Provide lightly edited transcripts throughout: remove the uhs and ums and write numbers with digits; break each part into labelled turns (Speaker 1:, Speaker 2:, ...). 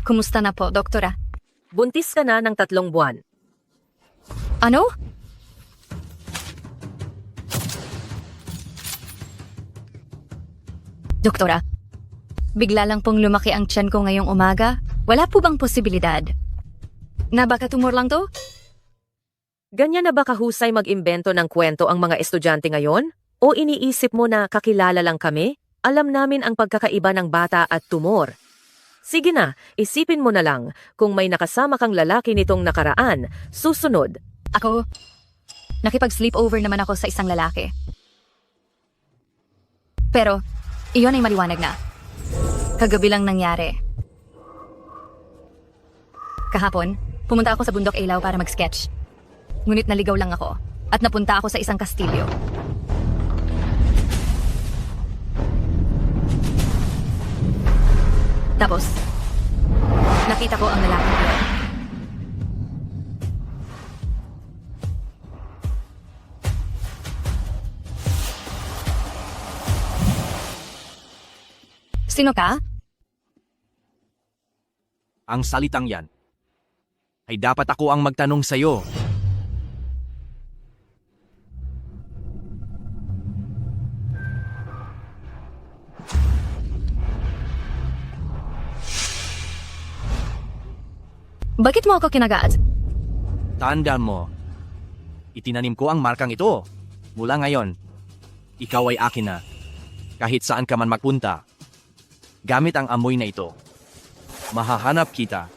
Speaker 1: Kumusta na po, doktora?
Speaker 2: Buntis ka na ng 3 buwan.
Speaker 1: Ano? Doktora, bigla lang pong lumaki ang tiyan ko ngayong umaga. Wala po bang posibilidad na baka tumor lang to?
Speaker 2: Ganyan na ba kahusay mag-imbento ng kwento ang mga estudyante ngayon? O iniisip mo na kakilala lang kami? Alam namin ang pagkakaiba ng bata at tumor. Sige na, isipin mo na lang kung may nakasama kang lalaki nitong nakaraan, susunod.
Speaker 1: Ako, nakipag-sleepover naman ako sa isang lalaki. Pero, iyon ay maliwanag na. Kagabi lang nangyari. Kahapon, pumunta ako sa Bundok Ilaw para mag-sketch. Ngunit naligaw lang ako at napunta ako sa isang kastilyo. Tapos, nakita ko ang lalaki ko. Sino ka?
Speaker 3: Ang salitang yan ay dapat ako ang magtanong sa'yo.
Speaker 1: Bakit mo ako kinagat?
Speaker 3: Tandaan mo, itinanim ko ang markang ito. Mula ngayon, ikaw ay akin na. Kahit saan ka man magpunta, gamit ang amoy na ito, mahahanap kita.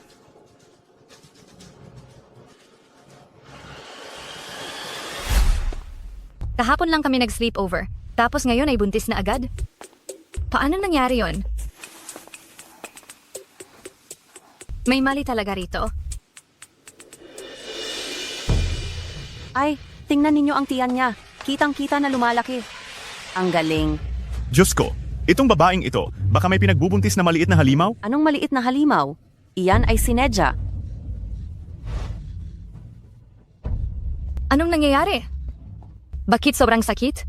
Speaker 1: Kahapon lang kami nag-sleepover, tapos ngayon ay buntis na agad? Paano nangyari yon? May mali talaga rito.
Speaker 4: Ay, tingnan ninyo ang tiyan niya. Kitang-kita na lumalaki. Ang galing.
Speaker 5: Diyos ko, itong babaeng ito, baka may pinagbubuntis na maliit na halimaw?
Speaker 4: Anong maliit na halimaw? Iyan ay sinedya.
Speaker 1: Anong nangyayari? Bakit sobrang sakit?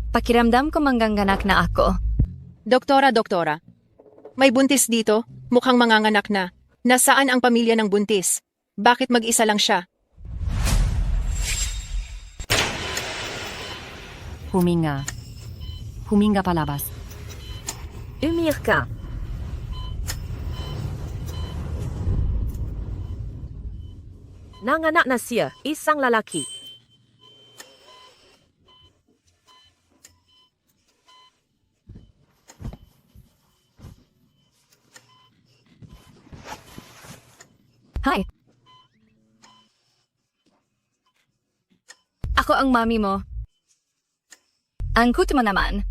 Speaker 1: Pakiramdam ko mangganganak na ako.
Speaker 6: Doktora, may buntis dito, mukhang manganganak na. Nasaan ang pamilya ng buntis? Bakit mag-isa lang siya?
Speaker 4: Huminga. Huminga palabas.
Speaker 2: Umiyak ka. Nanganak na siya, isang lalaki.
Speaker 1: Hi. Ako ang mami mo. Ang cute mo naman.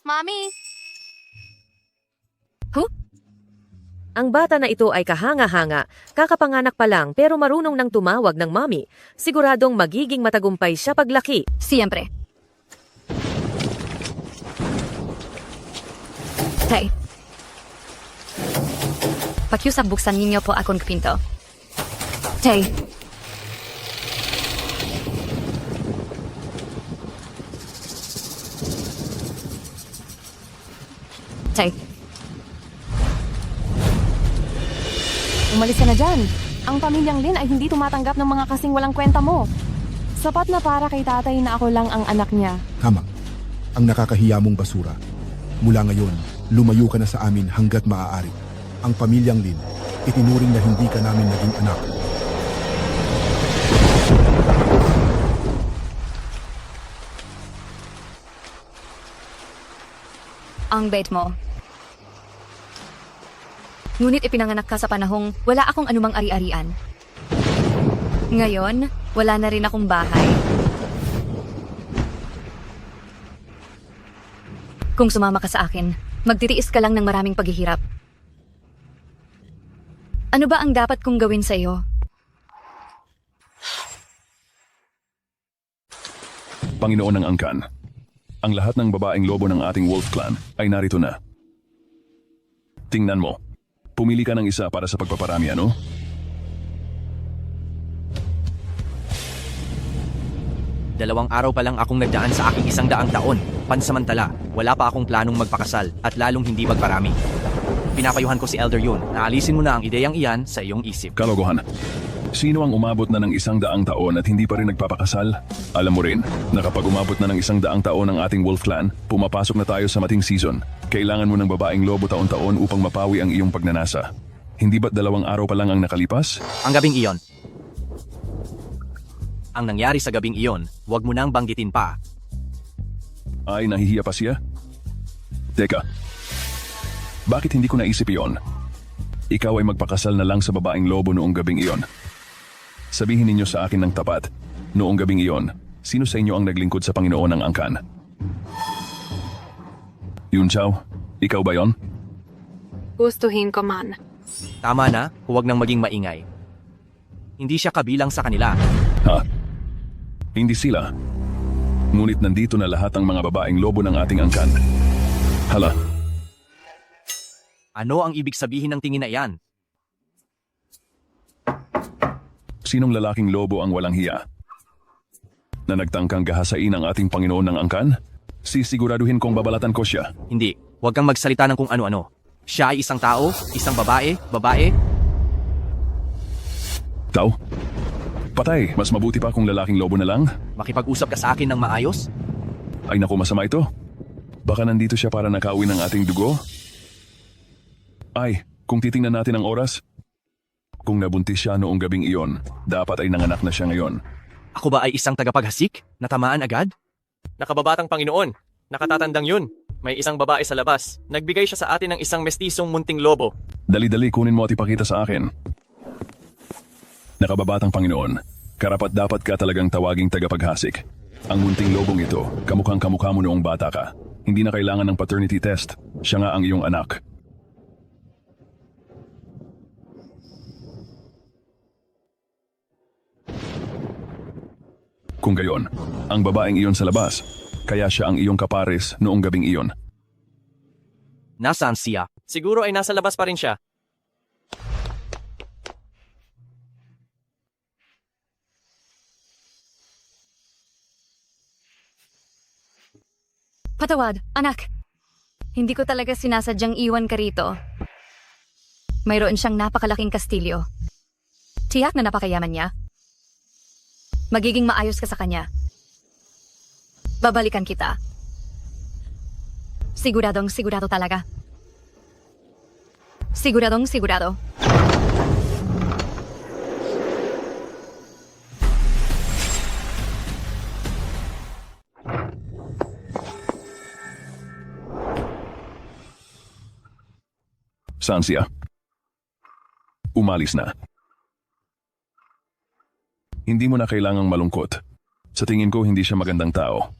Speaker 4: Mami!
Speaker 1: Huh?
Speaker 2: Ang bata na ito ay kahanga-hanga, kakapanganak pa lang pero marunong nang tumawag ng mami. Siguradong magiging matagumpay siya paglaki.
Speaker 1: Siyempre. Hey. Pakiusap buksan ninyo po akong pinto. Hey. Hey.
Speaker 4: Umalis ka na dyan. Ang pamilyang Lin ay hindi tumatanggap ng mga kasing walang kwenta mo. Sapat na para kay tatay na ako lang ang anak niya.
Speaker 7: Tama. Ang nakakahiya mong basura. Mula ngayon, lumayo ka na sa amin hanggat maaari. Ang pamilyang Lin, itinuring na hindi ka namin naging anak.
Speaker 1: Ang bait mo. Ngunit ipinanganak ka sa panahong wala akong anumang ari-arian. Ngayon, wala na rin akong bahay. Kung sumama ka sa akin, magtitiis ka lang ng maraming paghihirap. Ano ba ang dapat kong gawin sa iyo?
Speaker 8: Panginoon ng Angkan, ang lahat ng babaeng lobo ng ating Wolf Clan ay narito na. Tingnan mo, pumili ka ng isa para sa pagpaparami, ano?
Speaker 3: Dalawang araw pa lang akong nagdaan sa aking 100 taon. Pansamantala, wala pa akong planong magpakasal at lalong hindi magparami. Pinapayuhan ko si Elder yun. Naalisin mo na ang ideyang iyan sa iyong isip.
Speaker 8: Kalokohan. Sino ang umabot na ng 100 taon at hindi pa rin nagpapakasal? Alam mo rin na kapag umabot na ng 100 taon ang ating Wolf Clan, pumapasok na tayo sa mating season. Kailangan mo ng babaeng lobo taon-taon upang mapawi ang iyong pagnanasa. Hindi ba't 2 araw pa lang ang nakalipas?
Speaker 3: Ang gabing iyon. Ang nangyari sa gabing iyon, huwag mo nang banggitin pa.
Speaker 8: Ay, nahihiya pa siya? Teka, bakit hindi ko naisip iyon? Ikaw ay magpakasal na lang sa babaeng lobo noong gabing iyon. Sabihin ninyo sa akin ng tapat, noong gabing iyon, sino sa inyo ang naglingkod sa Panginoon ng angkan? Yun, Chow, ikaw ba yon?
Speaker 6: Gustuhin ko man.
Speaker 3: Tama na, huwag nang maging maingay. Hindi siya kabilang sa kanila.
Speaker 8: Ha? Hindi sila. Ngunit nandito na lahat ang mga babaeng lobo ng ating angkan. Hala,
Speaker 3: Ano ang ibig sabihin ng tingin na iyan?
Speaker 8: sinong lalaking lobo ang walang hiya? Na nagtangkang gahasain ang ating Panginoon ng angkan? Sisiguraduhin kong babalatan ko siya.
Speaker 3: Hindi, huwag kang magsalita ng kung ano-ano. Siya ay isang tao, isang babae.
Speaker 8: Tao? Patay, mas mabuti pa kung lalaking lobo na lang?
Speaker 3: Makipag-usap ka sa akin ng maayos?
Speaker 8: Ay naku, masama ito. Baka nandito siya para nakauwi ng ating dugo? Ay, kung titingnan natin ang oras, kung nabuntis siya noong gabing iyon, dapat ay nanganak na siya ngayon.
Speaker 3: Ako ba ay isang tagapaghasik? Natamaan agad?
Speaker 9: Nakababatang Panginoon, nakatatandang yun. May isang babae sa labas. Nagbigay siya sa atin ng isang mestisong munting lobo.
Speaker 8: Dali-dali, kunin mo at ipakita sa akin. Nakababatang Panginoon, karapat dapat ka talagang tawaging tagapaghasik. Ang munting lobong ito, kamukhang kamukha mo noong bata ka. Hindi na kailangan ng paternity test. Siya nga ang iyong anak. Kung gayon, ang babaeng iyon sa labas, kaya siya ang iyong kapares noong gabing iyon.
Speaker 3: Nasaan siya?
Speaker 9: Siguro ay nasa labas pa rin siya.
Speaker 1: Patawad, anak. Hindi ko talaga sinasadyang iwan ka rito. Mayroon siyang napakalaking kastilyo. Tiyak na napakayaman niya. Magiging maayos ka sa kanya. Babalikan kita. Siguradong sigurado talaga. Siguradong sigurado.
Speaker 8: Saan siya? Umalis na. Hindi mo na kailangang malungkot. Sa tingin ko, hindi siya magandang tao.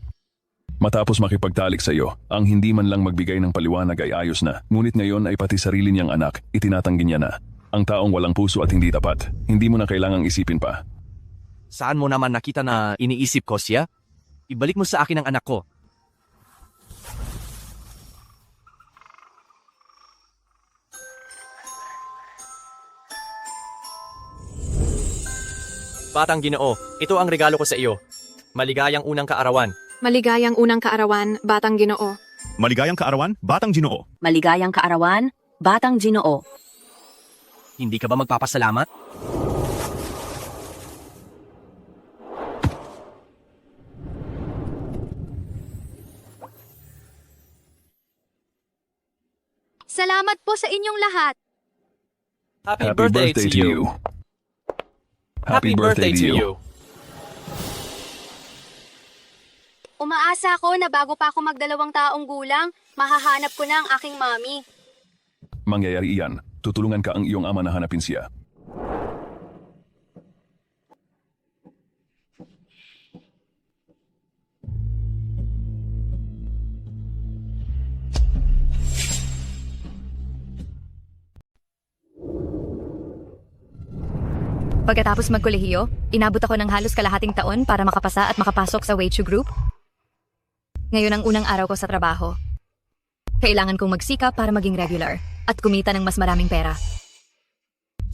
Speaker 8: Matapos makipagtalik sa iyo, ang hindi man lang magbigay ng paliwanag ay ayos na. Ngunit ngayon ay pati sarili niyang anak, itinatanggi niya na. Ang taong walang puso at hindi tapat. Hindi mo na kailangang isipin pa.
Speaker 3: Saan mo naman nakita na iniisip ko siya? Ibalik mo sa akin ang anak ko.
Speaker 9: Batang Ginoo, ito ang regalo ko sa iyo. Maligayang unang kaarawan.
Speaker 6: Maligayang unang kaarawan, Batang Ginoo.
Speaker 5: Maligayang kaarawan, Batang Ginoo.
Speaker 2: Maligayang kaarawan, Batang Ginoo.
Speaker 3: Hindi ka ba magpapasalamat?
Speaker 1: Salamat po sa inyong lahat.
Speaker 9: Happy birthday to you. Happy birthday to you.
Speaker 1: Umaasa ako na bago pa ako magdalawang taong gulang, mahahanap ko na ang aking mami.
Speaker 8: Mangyayari iyan. Tutulungan ka ang iyong ama na hanapin siya.
Speaker 1: Pagkatapos magkolehiyo, inabot ako ng halos kalahating taon para makapasa at makapasok sa Weichu Group. Ngayon ang unang araw ko sa trabaho. Kailangan kong magsikap para maging regular at kumita ng mas maraming pera.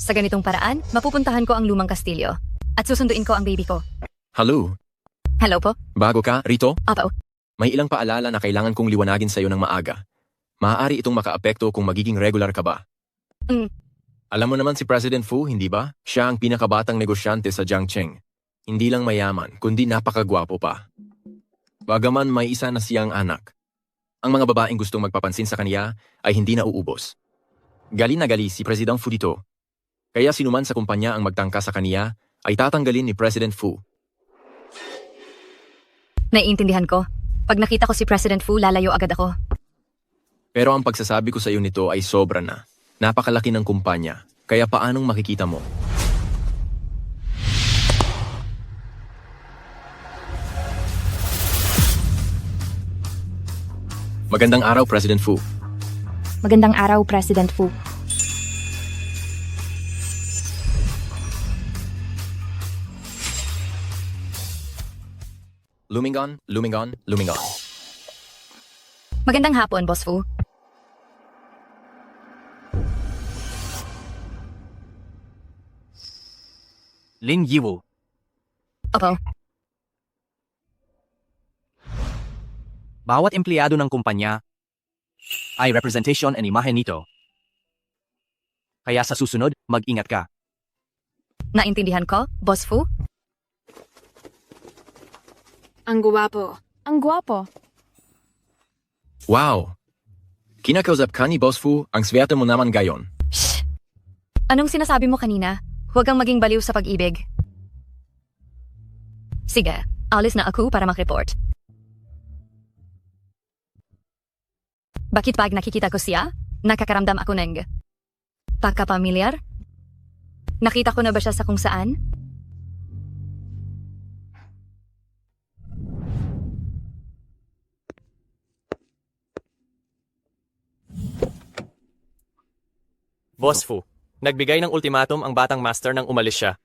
Speaker 1: Sa ganitong paraan, mapupuntahan ko ang lumang kastilyo at susunduin ko ang baby ko.
Speaker 10: Hello,
Speaker 1: Hello po?
Speaker 10: bago ka rito?
Speaker 1: Apo.
Speaker 10: May ilang paalala na kailangan kong liwanagin sa iyo ng maaga.
Speaker 9: Maaari itong makaapekto kung magiging regular ka ba.
Speaker 1: Mm.
Speaker 9: Alam mo naman si President Fu, hindi ba? Siya ang pinakabatang negosyante sa Jiangcheng. Hindi lang mayaman, kundi napakagwapo pa. Bagaman may isa na siyang anak. Ang mga babaeng gustong magpapansin sa kaniya ay hindi nauubos. Gali na gali si President Fu dito. Kaya sinuman sa kumpanya ang magtangka sa kaniya ay tatanggalin ni President Fu.
Speaker 1: Naiintindihan ko. Pag nakita ko si President Fu, lalayo agad ako.
Speaker 9: Pero ang pagsasabi ko sa iyo nito ay sobra na. Napakalaki ng kumpanya. Kaya paanong makikita mo? Magandang araw, President Fu.
Speaker 1: Magandang araw, President Fu.
Speaker 9: Lumingon, lumingon, lumingon.
Speaker 1: Magandang hapon, Boss Fu.
Speaker 3: Lin Yiwu,
Speaker 1: Opo.
Speaker 3: bawat empleyado ng kumpanya ay representation and imahe nito. Kaya sa susunod, mag-ingat ka.
Speaker 1: Naintindihan ko, Boss Fu?
Speaker 4: Ang guwapo. Ang guwapo.
Speaker 9: Wow! Kinakausap ka ni Boss Fu, ang swerte mo naman gayon.
Speaker 1: Shh! Anong sinasabi mo kanina? Huwag kang maging baliw sa pag-ibig. Sige, alis na ako para mag-report. Bakit pag nakikita ko siya, nakakaramdam ako ng pagkapamilyar? Nakita ko na ba siya sa kung saan?
Speaker 9: Boss Fu, nagbigay ng ultimatum ang batang master nang umalis siya.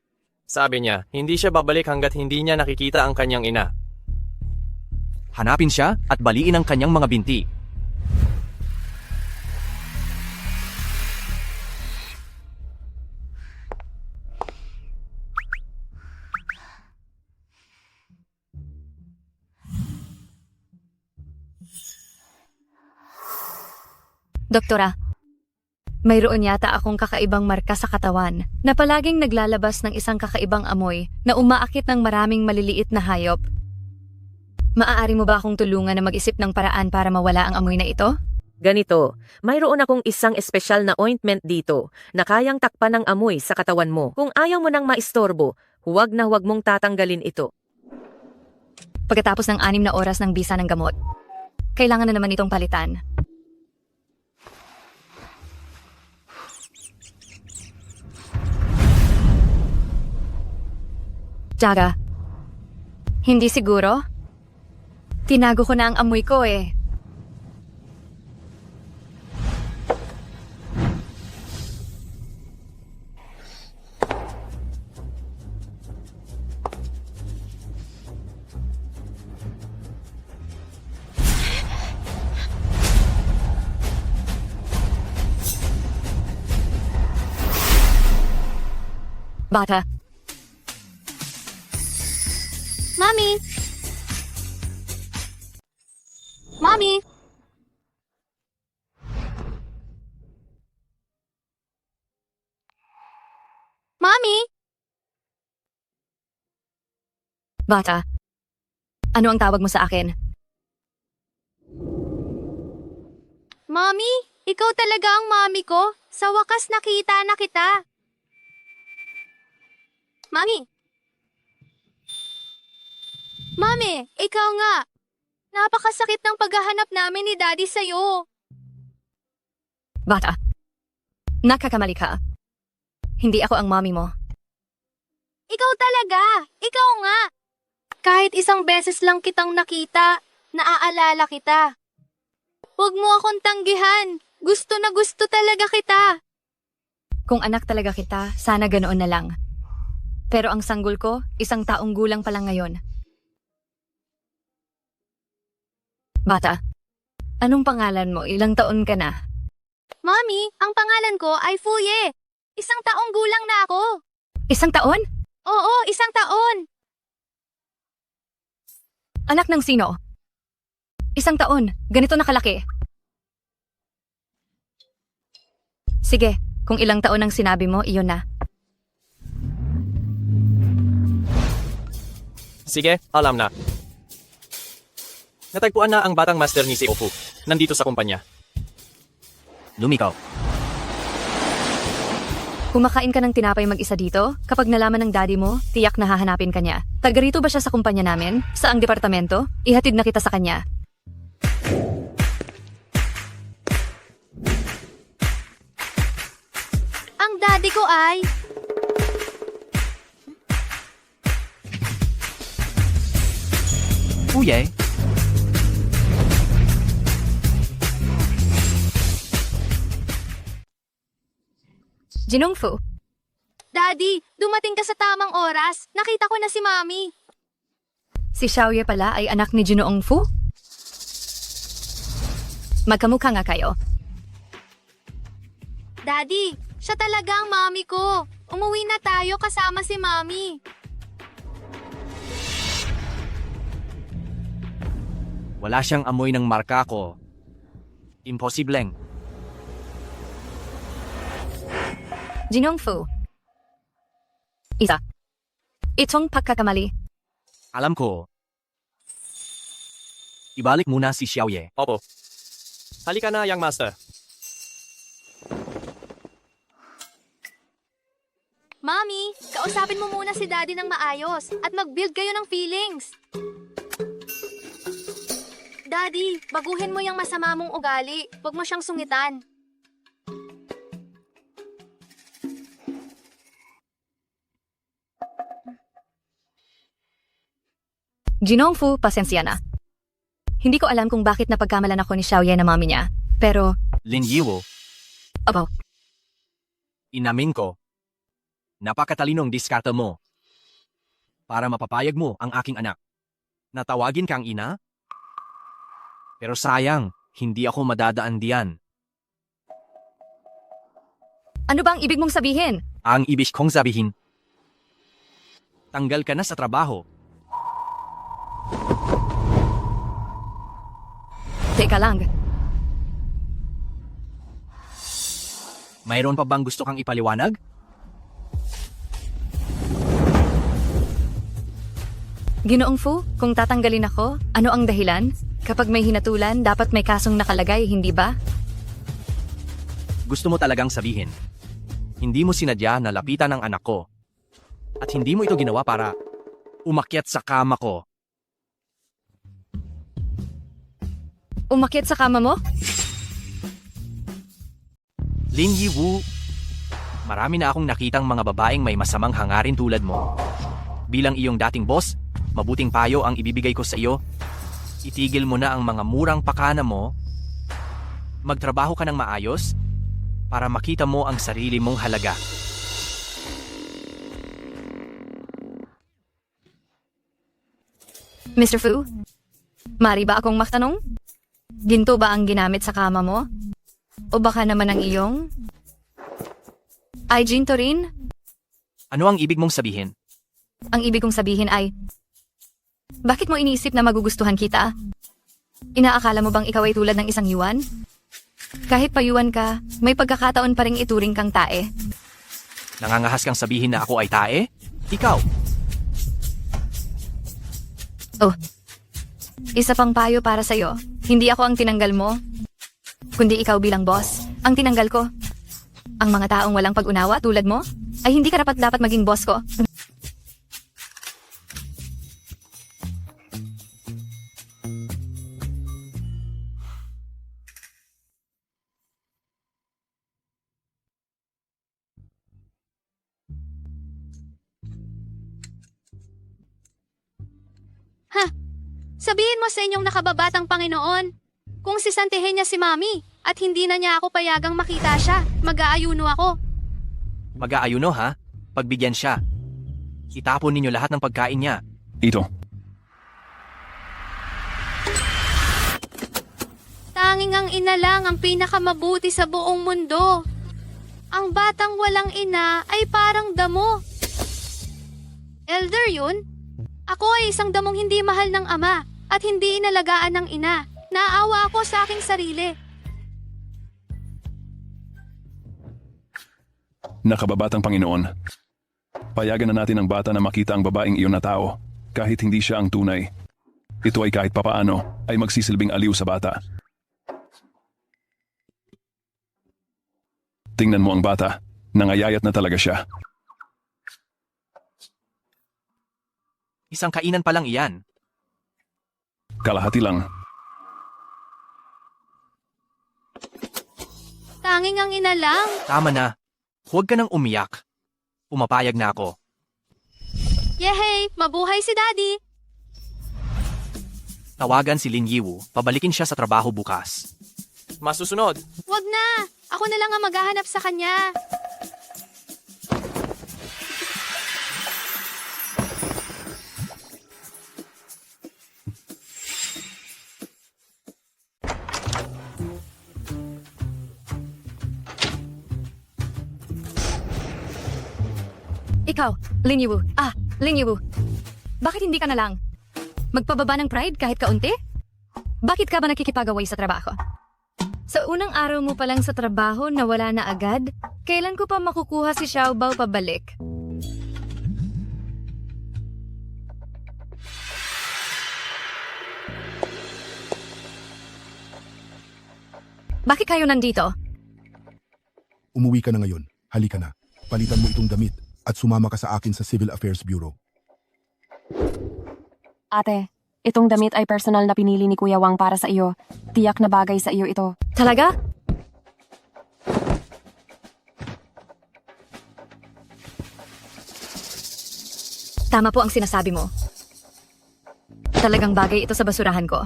Speaker 9: Sabi niya, hindi siya babalik hanggat hindi niya nakikita ang kanyang ina.
Speaker 3: Hanapin siya at baliin ang kanyang mga binti.
Speaker 1: Doktora, mayroon yata akong kakaibang marka sa katawan na palaging naglalabas ng isang kakaibang amoy na umaakit ng maraming maliliit na hayop. Maaari mo ba akong tulungan na mag-isip ng paraan para mawala ang amoy na ito?
Speaker 2: Ganito, mayroon akong isang espesyal na ointment dito na kayang takpan ng amoy sa katawan mo. Kung ayaw mo nang maistorbo, huwag na huwag mong tatanggalin ito.
Speaker 1: Pagkatapos ng 6 na oras ng bisa ng gamot, kailangan na naman itong palitan. Tiyaga, hindi siguro? Tinago ko na ang amoy ko eh. Bata.
Speaker 4: Mami! Mami! Mami!
Speaker 1: Bata. Ano ang tawag mo sa akin?
Speaker 4: Mami! Ikaw talaga ang mami ko. Sa wakas nakita na kita. Mami! Mami, ikaw nga. Napakasakit ng paghahanap namin ni Daddy sa'yo.
Speaker 1: Bata. Nakakamali ka. Hindi ako ang mommy mo.
Speaker 4: Ikaw talaga. Ikaw nga. Kahit isang beses lang kitang nakita, naaalala kita. Huwag mo akong tanggihan. Gusto na gusto talaga kita.
Speaker 1: Kung anak talaga kita, sana ganoon na lang. Pero ang sanggol ko, 1 taong gulang pa lang ngayon. Bata, anong pangalan mo? Ilang taon ka na?
Speaker 4: Mami, ang pangalan ko ay Fuye. 1 taong gulang na ako.
Speaker 1: 1 taon?
Speaker 4: Oo, 1 taon.
Speaker 1: Anak ng sino? 1 taon, ganito nakalaki. Sige, kung ilang taon ang sinabi mo, iyon na.
Speaker 3: Sige, alam na. Natagpuan na ang batang master ni si Ofu. Nandito sa kumpanya. Lumikaw.
Speaker 1: Kumakain ka ng tinapay mag-isa dito? Kapag nalaman ng daddy mo, tiyak na hahanapin ka niya. Taga rito ba siya sa kumpanya namin? Saang departamento? Ihatid na kita sa kanya.
Speaker 4: Ang daddy ko ay...
Speaker 3: Uye.
Speaker 1: Jinongfu,
Speaker 4: Daddy, dumating ka sa tamang oras. Nakita ko na si Mami.
Speaker 1: si Xiaoye pala ay anak ni Jinoong Fu? Magkamukha nga kayo.
Speaker 4: Daddy, siya talaga ang Mami ko. Umuwi na tayo kasama si Mami.
Speaker 3: Wala siyang amoy ng marka ko. Imposibleng.
Speaker 1: Jinongfu. Isa. Itong pagkakamali.
Speaker 3: Alam ko. Ibalik muna si Xiaoye. Opo. Halika na, young master.
Speaker 4: Mami, kausapin mo muna si Daddy ng maayos at mag-build kayo ng feelings. Daddy, baguhin mo yung masama mong ugali. Huwag mo siyang sungitan.
Speaker 1: Jinongfu, pasensya na. Hindi ko alam kung bakit napagkamalan ako ni Xiaoye na mami niya. Pero,
Speaker 3: Lin Yiwu,
Speaker 1: opo,
Speaker 3: inamin ko. Napakatalinong diskarte mo. Para mapapayag mo ang aking anak. Natawagin kang ina? Pero sayang, hindi ako madadaan diyan.
Speaker 1: ano bang ibig mong sabihin?
Speaker 3: Ang ibig kong sabihin, tanggal ka na sa trabaho.
Speaker 1: Teka lang,
Speaker 3: Mayroon pa bang gusto kang ipaliwanag?
Speaker 1: Ginoong Fu, kung tatanggalin ako, ano ang dahilan? Kapag may hinatulan, dapat may kasong nakalagay, hindi ba?
Speaker 3: Gusto mo talagang sabihin, hindi mo sinadya na lapitan ang anak ko. At hindi mo ito ginawa para umakyat sa kama ko.
Speaker 1: Umakyat sa kama mo?
Speaker 3: Lin Yiwu, marami na akong nakitang mga babaeng may masamang hangarin tulad mo. Bilang iyong dating boss, mabuting payo ang ibibigay ko sa iyo. Itigil mo na ang mga murang pakana mo. Magtrabaho ka ng maayos para makita mo ang sarili mong halaga.
Speaker 1: Mr. Fu, mari ba akong magtanong? Ginto ba ang ginamit sa kama mo? O baka naman ang iyong? Ay ginto rin?
Speaker 3: Ano ang ibig mong sabihin?
Speaker 1: Ang ibig kong sabihin ay, bakit mo iniisip na magugustuhan kita? Inaakala mo bang ikaw ay tulad ng isang yuan? Kahit payuan ka, may pagkakataon pa ring ituring kang tae.
Speaker 3: Nangangahas kang sabihin na ako ay tae? Ikaw,
Speaker 1: Oh, isa pang payo para sa'yo. Hindi ako ang tinanggal mo, kundi ikaw bilang boss, ang tinanggal ko. Ang mga taong walang pag-unawa tulad mo, ay hindi karapat-dapat maging boss ko.
Speaker 4: Sabihin mo sa inyong nakababatang Panginoon, kung sisantihin niya si Mami at hindi na niya ako payagang makita siya, mag-aayuno ako.
Speaker 3: mag-aayuno ha? Pagbigyan siya. Itapon ninyo lahat ng pagkain niya.
Speaker 8: Ito.
Speaker 4: Tanging ang ina lang ang pinakamabuti sa buong mundo. Ang batang walang ina ay parang damo. Elder yun? Ako ay isang damong hindi mahal ng ama at hindi inalagaan ng ina. Naawa ako sa aking sarili.
Speaker 8: Nakababatang Panginoon, payagan na natin ang bata na makita ang babaeng iyon na tao, kahit hindi siya ang tunay. Ito ay kahit papaano ay magsisilbing aliw sa bata. Tingnan mo ang bata, nangayayat na talaga siya.
Speaker 3: Isang kainan pa lang iyan.
Speaker 8: Kalahati lang.
Speaker 4: Tanging ang ina lang.
Speaker 3: Tama na. Huwag ka nang umiyak. Pumapayag na ako.
Speaker 4: Yehey! Mabuhay si Daddy!
Speaker 3: Tawagan si Lin Yiwu, pabalikin siya sa trabaho bukas. Masusunod.
Speaker 4: Wag na! Ako na lang ang maghahanap sa kanya.
Speaker 1: Ikaw, Lin Yiwu. Lin Yiwu. Bakit hindi ka na lang magpababa ng pride kahit kaunti? Bakit ka ba nakikipag-away sa trabaho? Sa unang araw mo pa lang sa trabaho na wala na agad, kailan ko pa makukuha si Xiaobao pabalik? Bakit kayo nandito?
Speaker 7: Umuwi ka na ngayon. Halika na. Palitan mo itong damit at sumama ka sa akin sa Civil Affairs Bureau.
Speaker 10: Ate, itong damit ay personal na pinili ni Kuya Wang para sa iyo. Tiyak na bagay sa iyo ito.
Speaker 1: Talaga? Tama po ang sinasabi mo. Talagang bagay ito sa basurahan ko.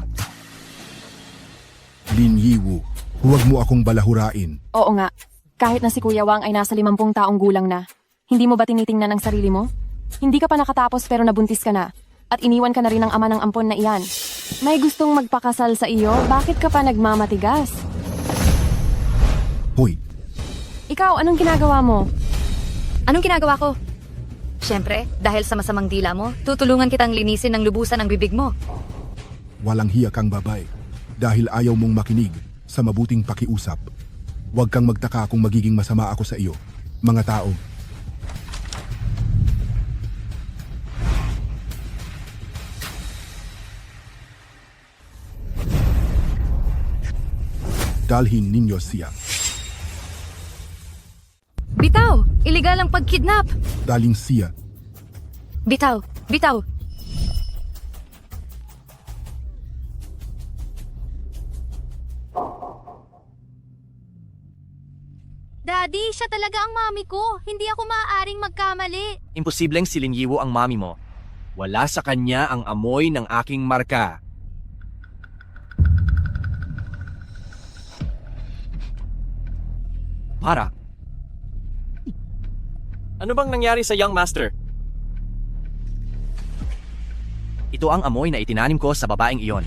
Speaker 7: Lin Yiwu, huwag mo akong balahurain.
Speaker 10: Oo nga, kahit na si Kuya Wang ay nasa 50 taong gulang na. Hindi mo ba tinitingnan ang sarili mo? Hindi ka pa nakatapos pero nabuntis ka na. At iniwan ka na rin ng ama ng ampon na iyan. May gustong magpakasal sa iyo, bakit ka pa nagmamatigas?
Speaker 7: Hoy,
Speaker 10: Ikaw, anong ginagawa mo?
Speaker 1: Anong ginagawa ko? Siyempre, dahil sa masamang dila mo, tutulungan kitang linisin ng lubusan ang bibig mo.
Speaker 7: walang hiya kang babae. Dahil ayaw mong makinig sa mabuting pakiusap. Huwag kang magtaka kung magiging masama ako sa iyo. Mga tao, dalhin ninyo siya.
Speaker 1: Bitaw! Iligal ang pagkidnap!
Speaker 7: Daling siya.
Speaker 1: Bitaw! Bitaw!
Speaker 4: Daddy, siya talaga ang mami ko. Hindi ako maaaring magkamali.
Speaker 3: Imposibleng si Lin Yiwu ang mami mo. Wala sa kanya ang amoy ng aking marka. Para. Ano bang nangyari sa young master? Ito ang amoy na itinanim ko sa babaeng iyon.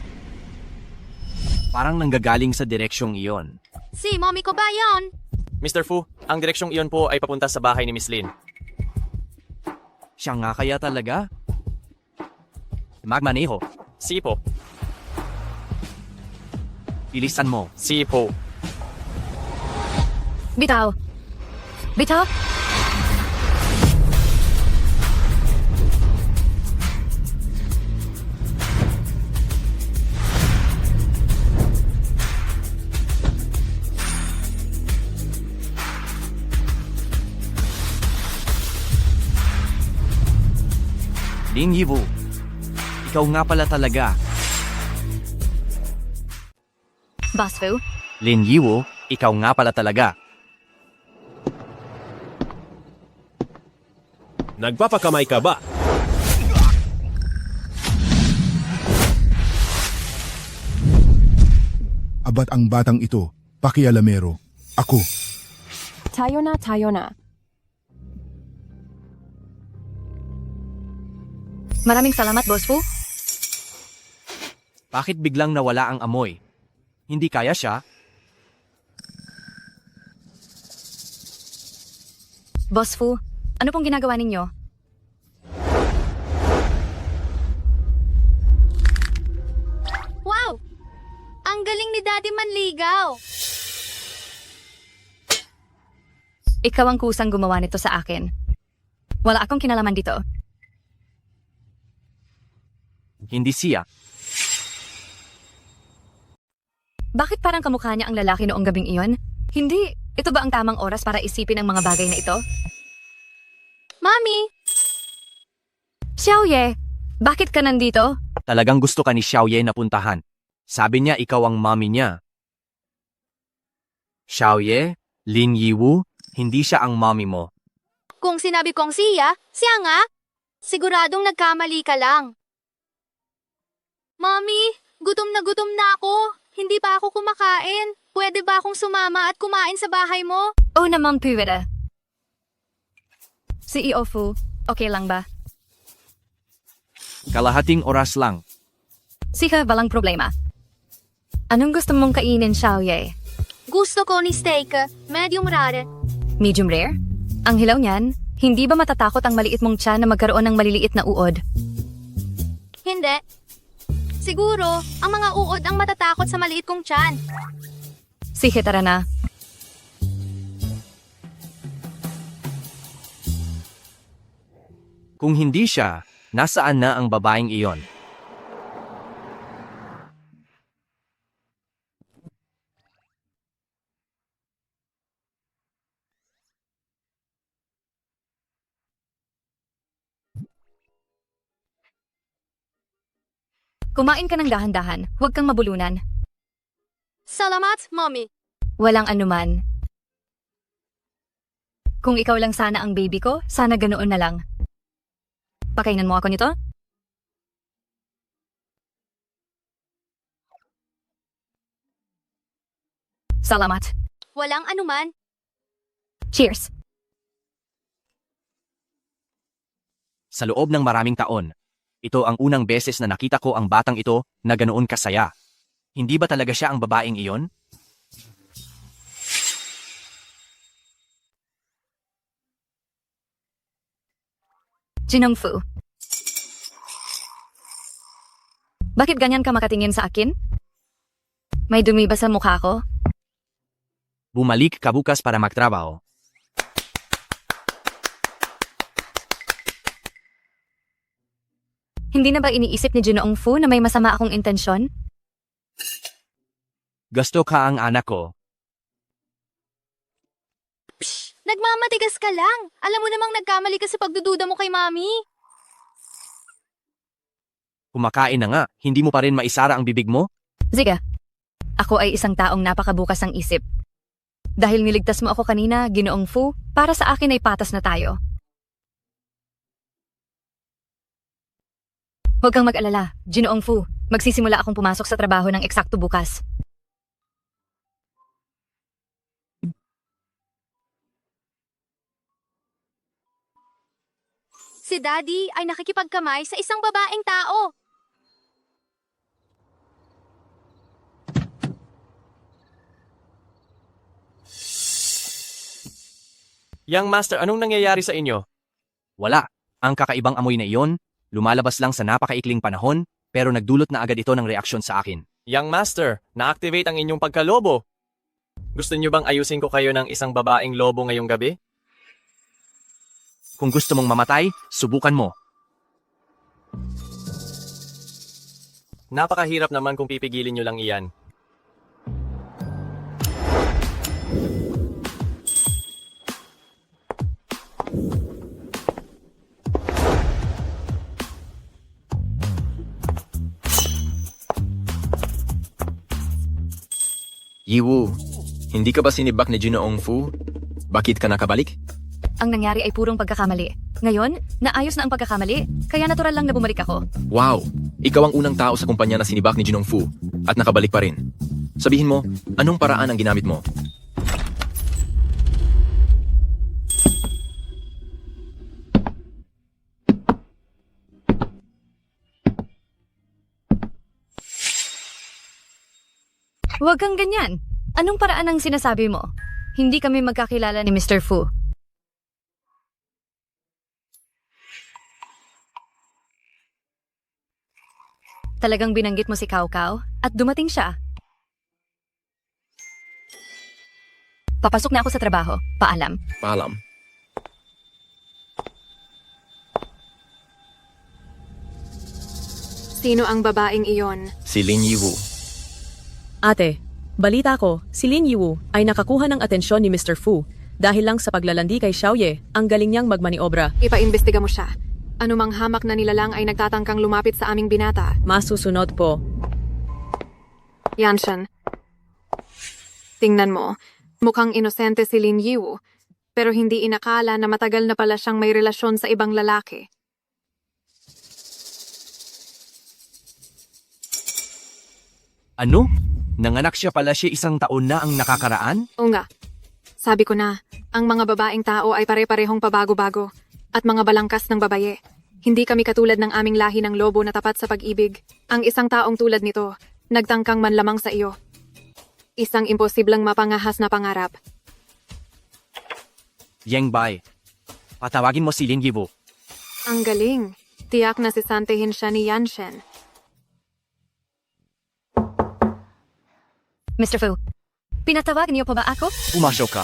Speaker 3: Parang nanggagaling sa direksyong iyon.
Speaker 4: Si mami ko ba yon?
Speaker 3: Mr. Fu, ang direksyong iyon po ay papunta sa bahay ni Miss Lin. Siya nga kaya talaga? Magmaneho. Si po. Bilisan mo. Si po.
Speaker 1: Bitaw! Bitaw!
Speaker 3: Lin Yiwu, ikaw nga pala talaga.
Speaker 1: Boss Fu,
Speaker 3: Lin Yiwu, ikaw nga pala talaga.
Speaker 11: Nagpapakamay ka ba?
Speaker 7: Abat ang batang ito, pakialamero. Ako,
Speaker 10: Tayo na, tayo na.
Speaker 1: maraming salamat, Boss Fu.
Speaker 3: Bakit biglang nawala ang amoy? Hindi kaya siya?
Speaker 1: Boss Fu, ano pong ginagawa ninyo?
Speaker 4: Wow! Ang galing ni Daddy manligaw.
Speaker 1: Ikaw ang kusang gumawa nito sa akin. Wala akong kinalaman dito.
Speaker 3: Hindi siya.
Speaker 1: Bakit parang kamukha niya ang lalaki noong gabing iyon? Hindi. Ito ba ang tamang oras para isipin ang mga bagay na ito?
Speaker 4: Mami,
Speaker 1: Xiaoye, bakit ka nandito?
Speaker 3: Talagang gusto ka ni Xiaoye na puntahan. Sabi niya ikaw ang mommy niya. Xiaoye, Lin Yiwu, hindi siya ang mommy mo.
Speaker 4: kung sinabi kong siya nga. Siguradong nagkamali ka lang. Mami, gutom na ako. Hindi pa ako kumakain. Pwede ba akong sumama at kumain sa bahay mo?
Speaker 1: Oo naman, pwede. CEO Fu, okay lang ba?
Speaker 3: Kalahating oras lang.
Speaker 1: Sige, walang problema. Anong gusto mong kainin, Xiaoye?
Speaker 4: Gusto ko ni steak, medium rare.
Speaker 1: Medium rare? Ang hilaw niyan, hindi ba matatakot ang maliit mong tiyan na magkaroon ng maliliit na uod?
Speaker 4: Hindi. Siguro, ang mga uod ang matatakot sa maliit kong tiyan.
Speaker 1: Sige, tara na.
Speaker 3: Kung hindi siya, nasaan na ang babaeng iyon?
Speaker 1: Kumain ka ng dahan-dahan, huwag kang mabulunan.
Speaker 4: Salamat, Mommy.
Speaker 1: Walang anuman. Kung ikaw lang sana ang baby ko, sana ganoon na lang. Pakainan mo ako nito? Salamat.
Speaker 4: Walang anuman.
Speaker 1: Cheers.
Speaker 3: Sa loob ng maraming taon, ito ang unang beses na nakita ko ang batang ito na ganoon kasaya. Hindi ba talaga siya ang babaeng iyon?
Speaker 1: Jinong Fu. Bakit ganyan ka makatingin sa akin? May dumi ba sa mukha ko?
Speaker 3: Bumalik ka bukas para magtrabaho.
Speaker 1: Hindi na ba iniisip ni Jinoong Fu na may masama akong intensyon?
Speaker 3: Gusto ka ang anak ko.
Speaker 4: Nagmamatigas ka lang. Alam mo namang nagkamali ka sa pagdududa mo kay Mami.
Speaker 3: Kumakain na nga, hindi mo pa rin maisara ang bibig mo?
Speaker 1: Sige. Ako ay isang taong napakabukas ang isip. Dahil niligtas mo ako kanina, Ginoong Fu, para sa akin ay patas na tayo. Huwag kang mag-alala, Ginoong Fu. Magsisimula akong pumasok sa trabaho ng eksakto bukas.
Speaker 4: Si Daddy ay nakikipagkamay sa isang babaeng tao.
Speaker 3: Young Master, anong nangyayari sa inyo? Wala. Ang kakaibang amoy na iyon, lumalabas lang sa napakaikling panahon, pero nagdulot na agad ito ng reaksyon sa akin.
Speaker 11: Young Master, na-activate ang inyong pagkalobo. Gusto niyo bang ayusin ko kayo ng isang babaeng lobo ngayong gabi?
Speaker 3: Kung gusto mong mamatay, subukan mo.
Speaker 11: Napakahirap naman kung pipigilin niyo lang iyan.
Speaker 9: Yiwu, hindi ka ba sinibak ni Jinoong Fu? Bakit ka nakabalik?
Speaker 1: Ang nangyari ay purong pagkakamali. Ngayon, naayos na ang pagkakamali, kaya natural lang na bumalik ako.
Speaker 9: Wow! Ikaw ang unang tao sa kumpanya na sinibak ni Jinoong Fu at nakabalik pa rin. Sabihin mo, anong paraan ang ginamit mo?
Speaker 1: Huwag kang ganyan. Anong paraan ang sinasabi mo? Hindi kami magkakilala ni Mr. Fu. Talagang binanggit mo si Cao Cao at dumating siya. Papasok na ako sa trabaho. Paalam.
Speaker 9: Paalam.
Speaker 6: Sino ang babaeng iyon?
Speaker 9: Si Lin Yiwu.
Speaker 2: Ate, balita ko, si Lin Yiwu ay nakakuha ng atensyon ni Mr. Fu dahil lang sa paglalandi kay Xiaoye, ang galing niyang magmaniobra.
Speaker 6: Ipaimbestiga mo siya. Anumang hamak na nilalang ay nagtatangkang lumapit sa aming binata.
Speaker 2: Masusunod po.
Speaker 6: Yanshan. Tingnan mo, mukhang inosente si Lin Yiwu, pero hindi inakala na matagal na pala siyang may relasyon sa ibang lalaki.
Speaker 3: Ano? Nanganak siya pala siya 1 taon na ang nakakaraan?
Speaker 6: Oo nga. Sabi ko na, ang mga babaeng tao ay pare-parehong pabago-bago at mga balangkas ng babaye. Hindi kami katulad ng aming lahi ng lobo na tapat sa pag-ibig. Ang isang taong tulad nito, nagtangkang manlamang sa iyo. Isang imposibleng mapangahas na pangarap.
Speaker 3: Yang Bai, patawagin mo si Lin Yiwu.
Speaker 6: Ang galing. Tiyak na sisantehin siya ni Yanshen.
Speaker 1: Mr. Fu, pinatawag niyo pa ba ako?
Speaker 3: Pumasok ka.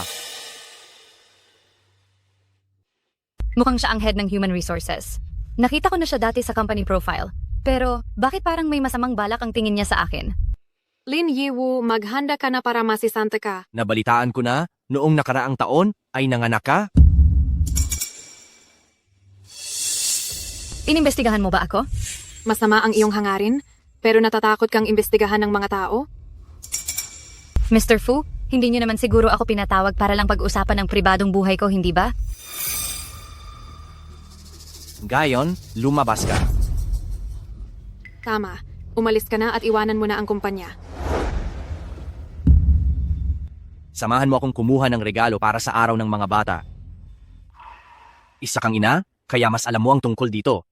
Speaker 1: Mukhang siya ang head ng Human Resources. Nakita ko na siya dati sa company profile. Pero bakit parang may masamang balak ang tingin niya sa akin?
Speaker 6: Lin Yiwu, maghanda ka na para masisante ka.
Speaker 3: Nabalitaan ko na, noong nakaraang taon ay nanganak ka?
Speaker 1: Inimbestigahan mo ba ako?
Speaker 6: Masama ang iyong hangarin, pero natatakot kang imbestigahan ng mga tao?
Speaker 1: Mr. Fu, hindi niyo naman siguro ako pinatawag para lang pag-usapan ng pribadong buhay ko, hindi ba?
Speaker 3: Gayon, lumabas ka.
Speaker 6: Tama. Umalis ka na at iwanan mo na ang kumpanya.
Speaker 3: Samahan mo akong kumuha ng regalo para sa araw ng mga bata. Isa kang ina, kaya mas alam mo ang tungkol dito.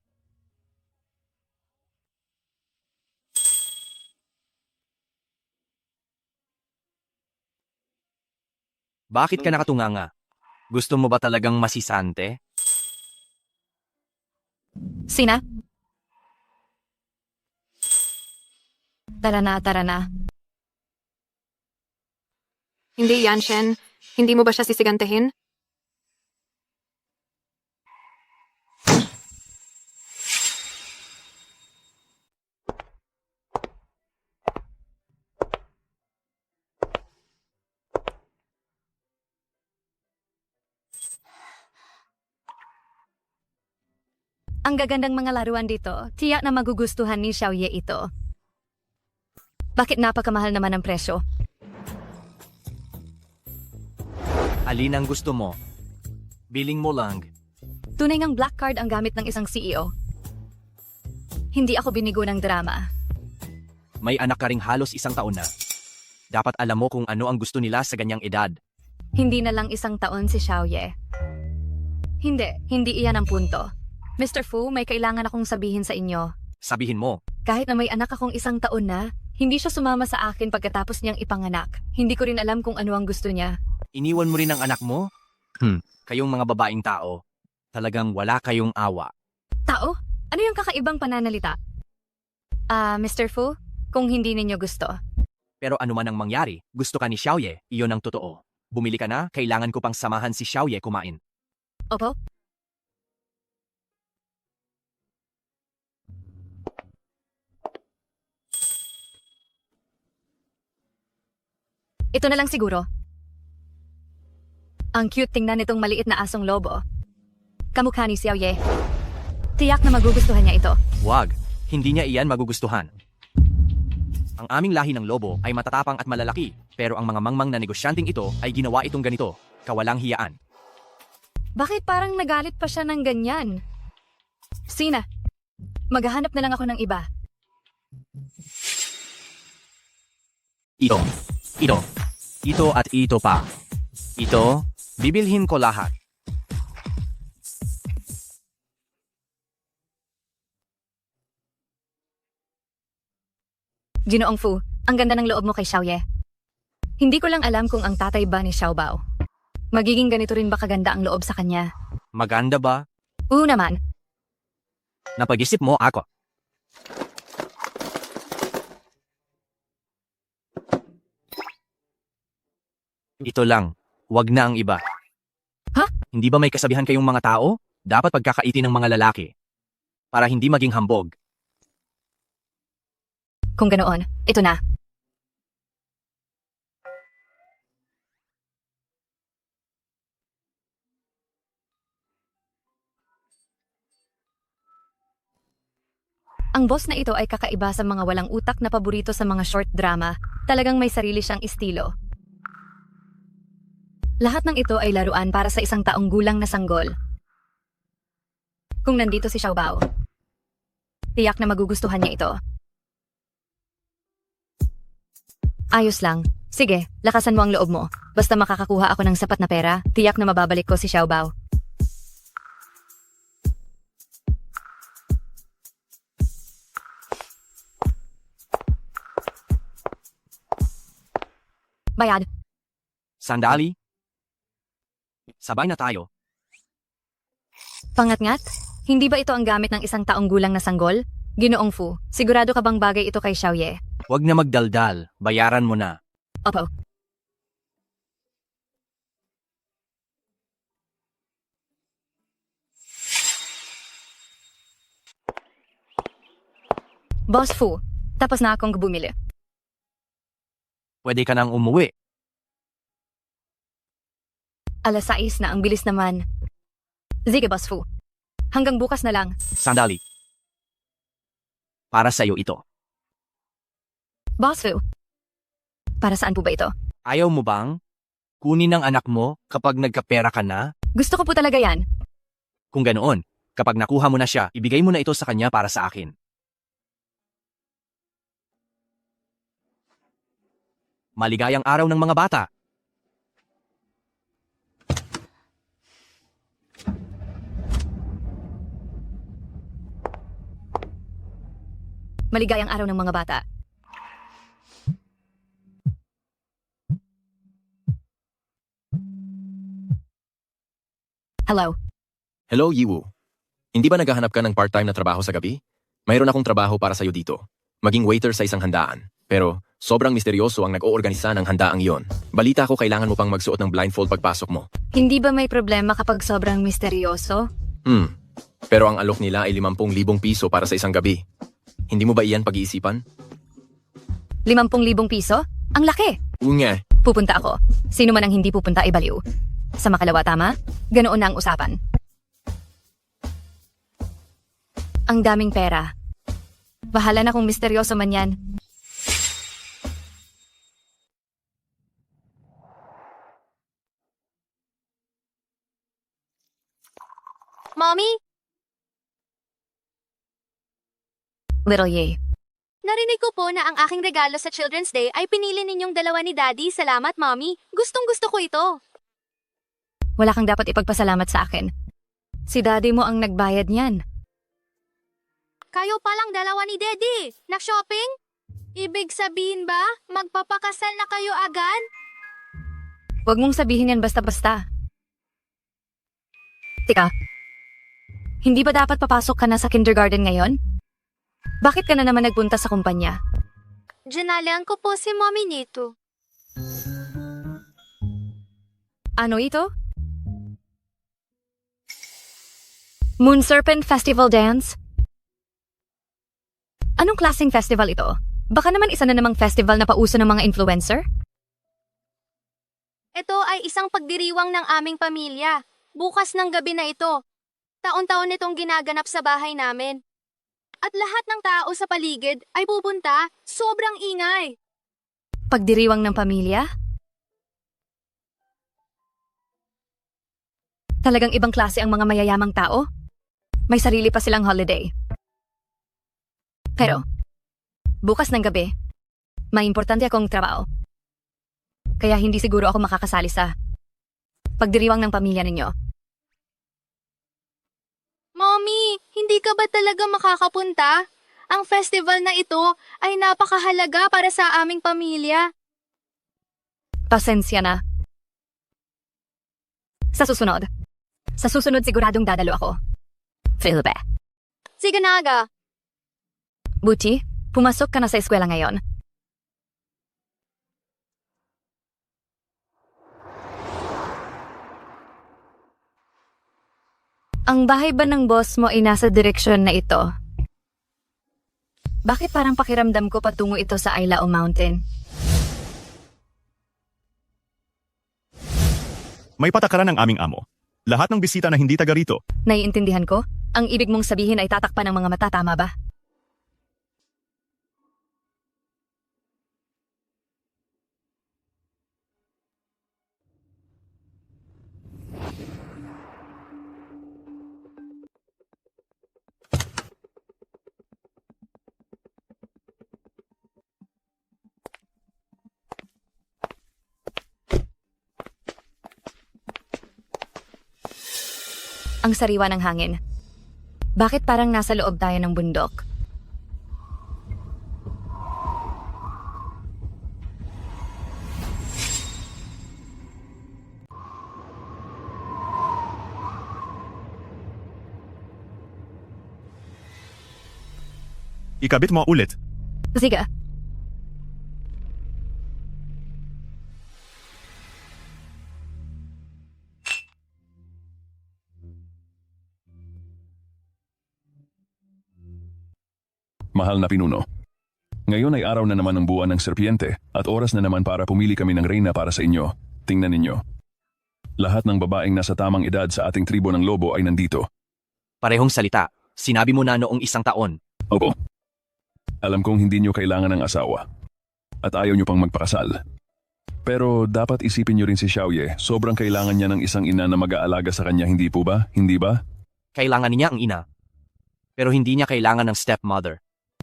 Speaker 3: Bakit ka nakatunganga? Gusto mo ba talagang masisante?
Speaker 1: Sina? Tara na, tara na.
Speaker 6: Hindi, Yanshen. Hindi mo ba siya sisigantehin?
Speaker 1: Ang gagandang mga laruan dito, tiyak na magugustuhan ni Xiaoye ito. Bakit napakamahal naman ang presyo?
Speaker 3: Alin ang gusto mo? Biling mo lang.
Speaker 1: Tunay ngang black card ang gamit ng isang CEO. Hindi ako binigo ng drama.
Speaker 3: May anak ka ring halos 1 taon na. Dapat alam mo kung ano ang gusto nila sa ganyang edad.
Speaker 1: Hindi na lang 1 taon si Xiaoye. Hindi iyan ang punto. Mr. Fu, may kailangan akong sabihin sa inyo.
Speaker 3: Sabihin mo.
Speaker 1: Kahit na may anak akong 1 taon na, hindi siya sumama sa akin pagkatapos niyang ipanganak. Hindi ko rin alam kung ano ang gusto niya.
Speaker 3: Iniwan mo rin ang anak mo? Kayong mga babaeng tao, talagang wala kayong awa.
Speaker 1: Tao? Ano yung kakaibang pananalita? Mr. Fu, kung hindi ninyo gusto.
Speaker 3: Pero ano man ang mangyari, gusto ka ni Xiaoye, iyon ang totoo. Bumili ka na, kailangan ko pang samahan si Xiaoye kumain.
Speaker 1: Opo? Ito na lang siguro. Ang cute tingnan nitong maliit na asong lobo. Kamukha ni Xiaoye. Tiyak na magugustuhan niya ito.
Speaker 3: Wag, hindi niya iyan magugustuhan. Ang aming lahi ng lobo ay matatapang at malalaki, pero ang mga mangmang na negosyanteng ito ay ginawa itong ganito, kawalang hiyaan.
Speaker 1: Bakit parang nagalit pa siya ng ganyan? Sina, maghahanap na lang ako ng iba.
Speaker 3: Ito at ito pa. Ito, bibilhin ko lahat.
Speaker 1: Ginoong Fu, ang ganda ng loob mo kay Xiaoye. Hindi ko lang alam kung ang tatay ba ni Xiaobao. Magiging ganito rin ba kaganda ang loob sa kanya?
Speaker 3: Maganda ba?
Speaker 1: Oo naman.
Speaker 3: Napag-isip mo ako. Ito lang. Wag na ang iba.
Speaker 1: Ha?
Speaker 3: Hindi ba may kasabihan kayong mga tao? Dapat pagkakaiti ng mga lalaki. Para hindi maging hambog.
Speaker 1: Kung ganoon, ito na. Ang boss na ito ay kakaiba sa mga walang utak na paborito sa mga short drama. Talagang may sarili siyang estilo. Lahat ng ito ay laruan para sa isang taong gulang na sanggol. Kung nandito si Xiaobao, tiyak na magugustuhan niya ito. Ayos lang. Sige, lakasan mo ang loob mo. Basta makakakuha ako ng sapat na pera, tiyak na mababalik ko si Xiaobao. Bayad.
Speaker 3: Sandali. Sabay na tayo.
Speaker 1: Pangatngat? Hindi ba ito ang gamit ng isang taong gulang na sanggol? Ginoong Fu, sigurado ka bang bagay ito kay Xiaoye?
Speaker 3: Huwag na magdaldal. Bayaran mo na.
Speaker 1: Opo. Boss Fu, tapos na akong bumili.
Speaker 3: Pwede ka nang umuwi.
Speaker 1: Alas 6 na, ang bilis naman. Sige, Boss Fu. Hanggang bukas na lang.
Speaker 3: Sandali. Para sa'yo ito.
Speaker 1: Boss Fu. Para saan po ba ito?
Speaker 3: Ayaw mo bang kunin ng anak mo kapag nagkapera ka na?
Speaker 1: Gusto ko po talaga yan.
Speaker 3: Kung ganoon, kapag nakuha mo na siya, ibigay mo na ito sa kanya para sa akin. Maligayang araw ng mga bata.
Speaker 1: Maligayang araw ng mga bata. Hello.
Speaker 9: Hello, Yiwu. Hindi ba naghahanap ka ng part-time na trabaho sa gabi? Mayroon akong trabaho para sa'yo dito. Maging waiter sa isang handaan. Pero, sobrang misteryoso ang nag-oorganisa ng handaang iyon. Balita ko kailangan mo pang magsuot ng blindfold pagpasok mo.
Speaker 1: Hindi ba may problema kapag sobrang misteryoso?
Speaker 9: Pero ang alok nila ay 50,000 piso para sa isang gabi. Hindi mo ba iyan pag-iisipan?
Speaker 1: 50,000 piso? Ang laki!
Speaker 9: Nga.
Speaker 1: Pupunta ako. Sino man ang hindi pupunta ay baliw. Sa makalawa, tama? Ganoon na ang usapan. Ang daming pera. Bahala na kung misteryoso man yan.
Speaker 4: Mommy,
Speaker 1: Little Ye.
Speaker 4: narinig ko po na ang aking regalo sa Children's Day ay pinili ninyong dalawa ni Daddy. Salamat, Mommy. Gustong-gusto ko ito.
Speaker 1: Wala kang dapat ipagpasalamat sa akin. Si Daddy mo ang nagbayad niyan.
Speaker 4: Kayo palang dalawa ni Daddy. Nag-shopping? Ibig sabihin ba, magpapakasal na kayo agad?
Speaker 1: Huwag mong sabihin yan basta-basta. Tika, hindi ba dapat papasok ka na sa kindergarten ngayon? Bakit ka na naman nagpunta sa kumpanya?
Speaker 4: Dinalian ko po si Mommy nito.
Speaker 1: Ano ito? Moon Serpent Festival Dance? Anong klaseng festival ito? Baka naman isa na namang festival na pauso ng mga influencer?
Speaker 4: Ito ay isang pagdiriwang ng aming pamilya. Bukas ng gabi na ito. Taon-taon itong ginaganap sa bahay namin. At lahat ng tao sa paligid ay pupunta. Sobrang ingay.
Speaker 1: Pagdiriwang ng pamilya? Talagang ibang klase ang mga mayayamang tao? May sarili pa silang holiday. Pero, bukas ng gabi, may importante akong trabaho. Kaya hindi siguro ako makakasali sa pagdiriwang ng pamilya ninyo.
Speaker 4: Mommy, hindi ka ba talaga makakapunta? Ang festival na ito ay napakahalaga para sa aming pamilya.
Speaker 1: Pasensya na. Sa susunod siguradong dadalo ako. Philbe.
Speaker 4: Sige na aga.
Speaker 1: Buti, pumasok ka na sa eskwela ngayon. Ang bahay ba ng boss mo ay nasa direksyon na ito? Bakit parang pakiramdam ko patungo ito sa Ailao Mountain?
Speaker 5: May patakaran ng aming amo. Lahat ng bisita na hindi taga rito,
Speaker 1: Naiintindihan ko? Ang ibig mong sabihin ay tatakpan ng mga mata, tama ba? Ang sariwa ng hangin. Bakit parang nasa loob tayo ng bundok?
Speaker 5: ikabit mo ulit.
Speaker 1: Sige.
Speaker 8: Mahal na pinuno. Ngayon ay araw na naman ng buwan ng serpiente at oras na naman para pumili kami ng reyna para sa inyo. Tingnan ninyo. Lahat ng babaeng nasa tamang edad sa ating tribo ng lobo ay nandito.
Speaker 3: Parehong salita. Sinabi mo na noong 1 taon.
Speaker 8: Opo. Alam kong hindi nyo kailangan ng asawa. At ayaw nyo pang magpakasal. Pero dapat isipin nyo rin si Xiaoye. Sobrang kailangan niya ng isang ina na mag-aalaga sa kanya, hindi po ba? Hindi ba?
Speaker 3: Kailangan niya ang ina. Pero hindi niya kailangan ng stepmother.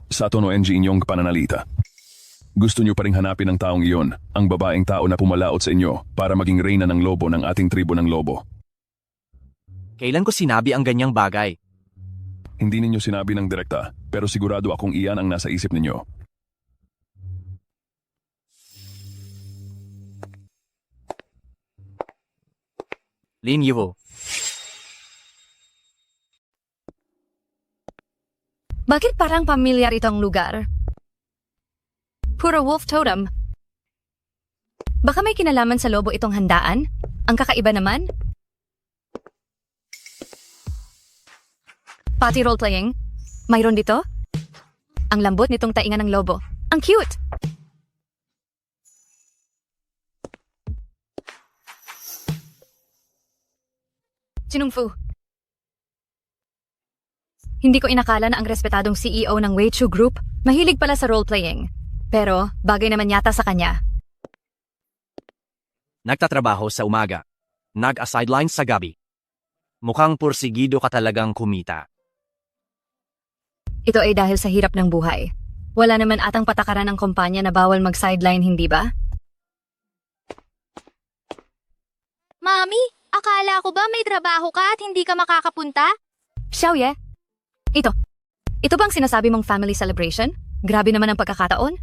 Speaker 8: Sa tono NG inyong pananalita. Gusto nyo pa ring hanapin ang taong iyon, ang babaeng tao na pumalaot sa inyo para maging reyna ng lobo ng ating tribo ng lobo.
Speaker 3: Kailan ko sinabi ang ganyang bagay?
Speaker 8: Hindi ninyo sinabi ng direkta, pero sigurado akong iyan ang nasa isip ninyo.
Speaker 3: Lin Yuho.
Speaker 1: Bakit parang pamilyar itong lugar? Puro wolf totem. Baka may kinalaman sa lobo itong handaan? Ang kakaiba naman? Pati role-playing? Mayroon dito? Ang lambot nitong tainga ng lobo. Ang cute! Sinungfu. Hindi ko inakala na ang respetadong CEO ng Weichu Group mahilig pala sa role-playing. Pero bagay naman yata sa kanya.
Speaker 3: Nagtatrabaho sa umaga. Nag-sideline sa gabi. Mukhang pursigido ka talagang kumita.
Speaker 1: Ito ay dahil sa hirap ng buhay. Wala naman atang patakaran ng kumpanya na bawal mag-sideline, hindi ba?
Speaker 4: Mami, akala ko ba may trabaho ka at hindi ka makakapunta?
Speaker 1: Xiaoye, ito bang sinasabi mong family celebration? Grabe naman ang pagkakataon.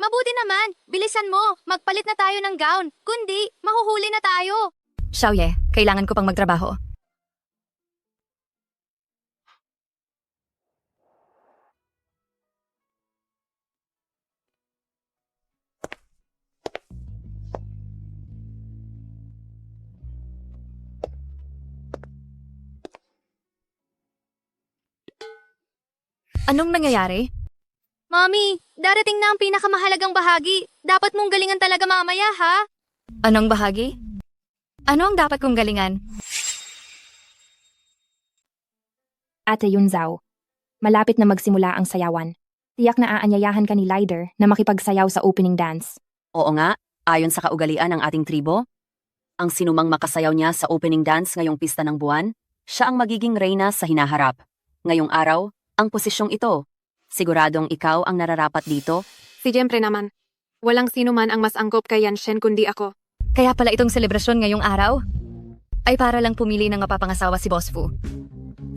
Speaker 4: Mabuti naman, bilisan mo, magpalit na tayo ng gown. Kundi, mahuhuli na tayo.
Speaker 1: Xiaoye, kailangan ko pang magtrabaho. Anong nangyayari?
Speaker 4: Mami, darating na ang pinakamahalagang bahagi. Dapat mong galingan talaga mamaya, ha?
Speaker 1: Anong bahagi? Ano ang dapat kong galingan?
Speaker 12: Ate Yunzao, malapit na magsimula ang sayawan. Tiyak na aanyayahan ka ni Lider na makipagsayaw sa opening dance.
Speaker 13: Oo nga, ayon sa kaugalian ng ating tribo, ang sinumang makasayaw niya sa opening dance ngayong pista ng buwan, siya ang magiging reyna sa hinaharap. Ngayong araw, ang posisyong ito. Siguradong ikaw ang nararapat dito?
Speaker 6: Siyempre naman. Walang sino man ang mas angkop kay Yanshen kundi ako.
Speaker 1: Kaya pala itong selebrasyon ngayong araw? Ay para lang pumili ng mapapangasawa si Boss Fu.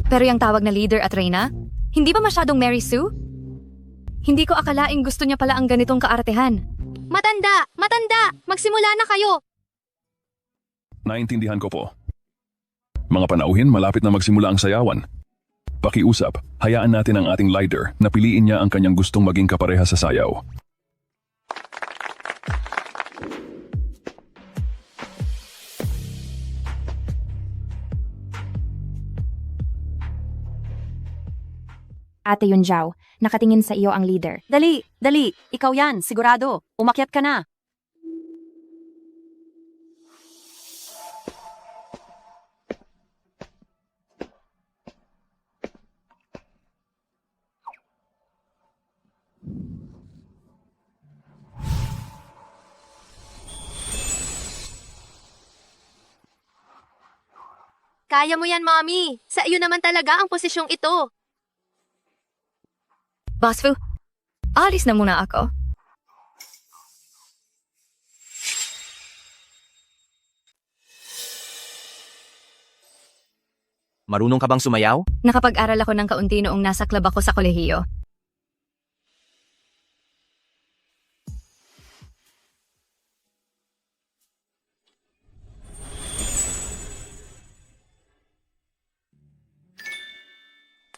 Speaker 1: Pero yung tawag na leader at reyna, hindi ba masyadong Mary Sue? Hindi ko akalaing gusto niya pala ang ganitong kaartehan.
Speaker 4: Matanda! Matanda! Magsimula na kayo!
Speaker 8: Naintindihan ko po. Mga panauhin, malapit na magsimula ang sayawan. Pakiusap, hayaan natin ang ating Lider na piliin niya ang kanyang gustong maging kapareha sa sayaw.
Speaker 12: Ate Yunjao, nakatingin sa iyo ang leader.
Speaker 13: Dali, dali. Ikaw yan, sigurado. Umakyat ka na.
Speaker 4: Kaya mo yan, Mommy. Sa iyo naman talaga ang posisyong ito.
Speaker 1: Boss Fu, alis na muna ako.
Speaker 3: Marunong ka bang sumayaw?
Speaker 1: Nakapag-aral ako ng kaunti noong nasa club ako sa kolehiyo.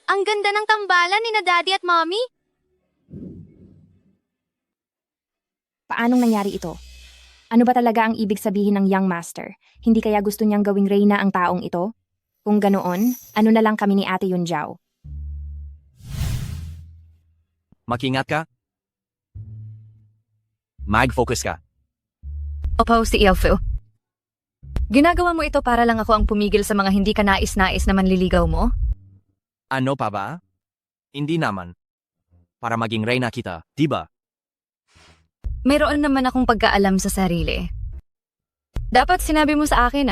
Speaker 4: Ang ganda ng tambalan ni na Daddy at Mommy.
Speaker 12: Paanong nangyari ito? Ano ba talaga ang ibig sabihin ng Young Master? Hindi kaya gusto niyang gawing reyna ang taong ito? Kung ganoon, ano na lang kami ni Ate Yunjao?
Speaker 3: Makingat ka? Mag-focus ka.
Speaker 1: Opo, si Fu. Ginagawa mo ito para lang ako ang pumigil sa mga hindi ka nais-nais na manliligaw mo?
Speaker 3: Ano pa ba? Hindi naman. Para maging reyna kita, di ba?
Speaker 1: Mayroon naman akong pagkaalam sa sarili. Dapat sinabi mo sa akin,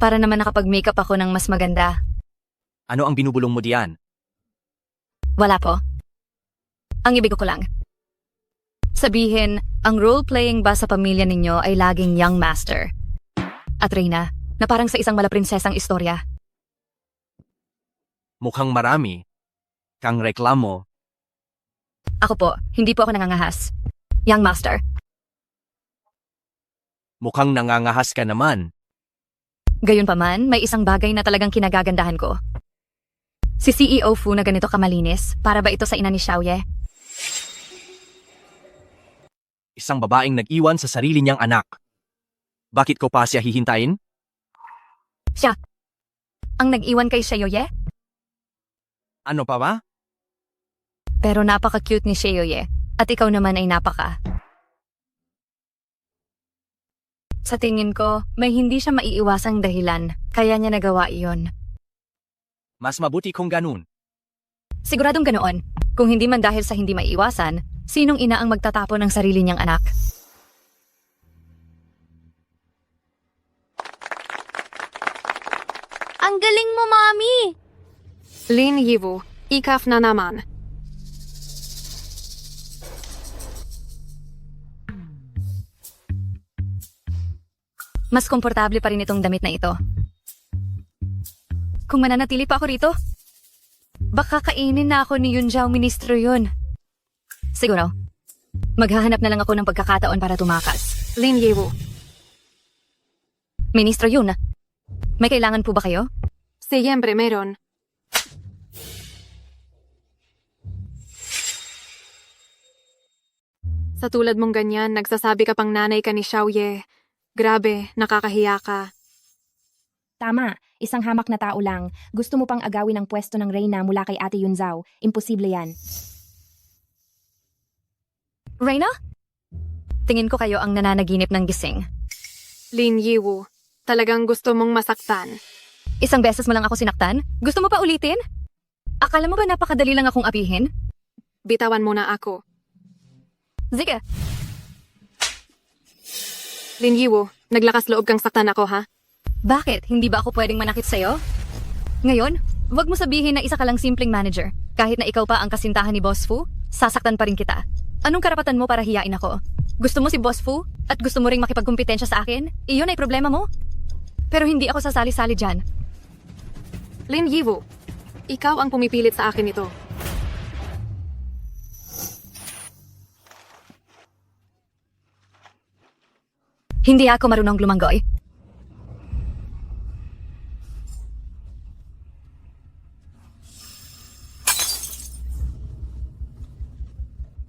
Speaker 1: para naman nakapag-makeup ako ng mas maganda.
Speaker 3: Ano ang binubulong mo diyan?
Speaker 1: Wala po. Ang ibig ko lang. Sabihin, ang role-playing ba sa pamilya ninyo ay laging young master? At reyna, na parang sa isang malaprinsesang istorya.
Speaker 3: Mukhang marami. Kang reklamo.
Speaker 1: Ako po, hindi po ako nangangahas. Young master.
Speaker 3: Mukhang nangangahas ka naman.
Speaker 1: Gayunpaman, may isang bagay na talagang kinagagandahan ko. Si CEO Fu na ganito kamalinis, para ba ito sa ina ni Xiaoye?
Speaker 3: Isang babaeng nag-iwan sa sarili niyang anak. Bakit ko pa siya hihintayin?
Speaker 1: Siya. Ang nag-iwan kay Xiaoye?
Speaker 3: Ano pa ba?
Speaker 1: Pero napaka-cute ni Xiaoye. At ikaw naman ay napaka. Sa tingin ko, may hindi siya maiiwasang dahilan, kaya niya nagawa iyon.
Speaker 3: Mas mabuti kung ganun.
Speaker 1: Siguradong ganoon. Kung hindi man dahil sa hindi maiiwasan, sinong ina ang magtatapon ng sarili niyang anak?
Speaker 4: Ang galing mo, Mommy!
Speaker 6: Lin Yiwu, ikaf na naman.
Speaker 1: Mas komportable pa rin itong damit na ito. Kung mananatili pa ako rito, baka kainin na ako ni Yunjao Ministro yun. Siguro, maghahanap na lang ako ng pagkakataon para tumakas.
Speaker 6: Lin Yiwu.
Speaker 1: Ministro yun. May kailangan po ba kayo?
Speaker 6: Siyempre meron. Sa tulad mong ganyan, nagsasabi ka pang nanay ka ni Xiaoye. Grabe, nakakahiya ka.
Speaker 12: Tama, isang hamak na tao lang. Gusto mo pang agawin ang pwesto ng reyna mula kay Ate Yunjao. Imposible yan.
Speaker 1: Reyna? Tingin ko kayo ang nananaginip ng gising.
Speaker 6: Lin Yiwu, talagang gusto mong masaktan.
Speaker 1: Isang beses mo lang ako sinaktan? Gusto mo pa ulitin? Akala mo ba napakadali lang akong apihin?
Speaker 6: Bitawan mo na ako.
Speaker 1: Sige.
Speaker 6: Lin Yiwu, naglakas loob kang saktan ako, ha?
Speaker 1: Bakit? Hindi ba ako pwedeng manakit sa'yo? Ngayon, wag mo sabihin na isa ka lang simpleng manager. Kahit na ikaw pa ang kasintahan ni Boss Fu, sasaktan pa rin kita. Anong karapatan mo para hiyain ako? Gusto mo si Boss Fu at gusto mo ring makipagkumpetensya sa akin? Iyon ay problema mo. Pero hindi ako sasali-sali dyan.
Speaker 6: Lin Yiwu, ikaw ang pumipilit sa akin ito.
Speaker 1: Hindi ako marunong lumanggoy.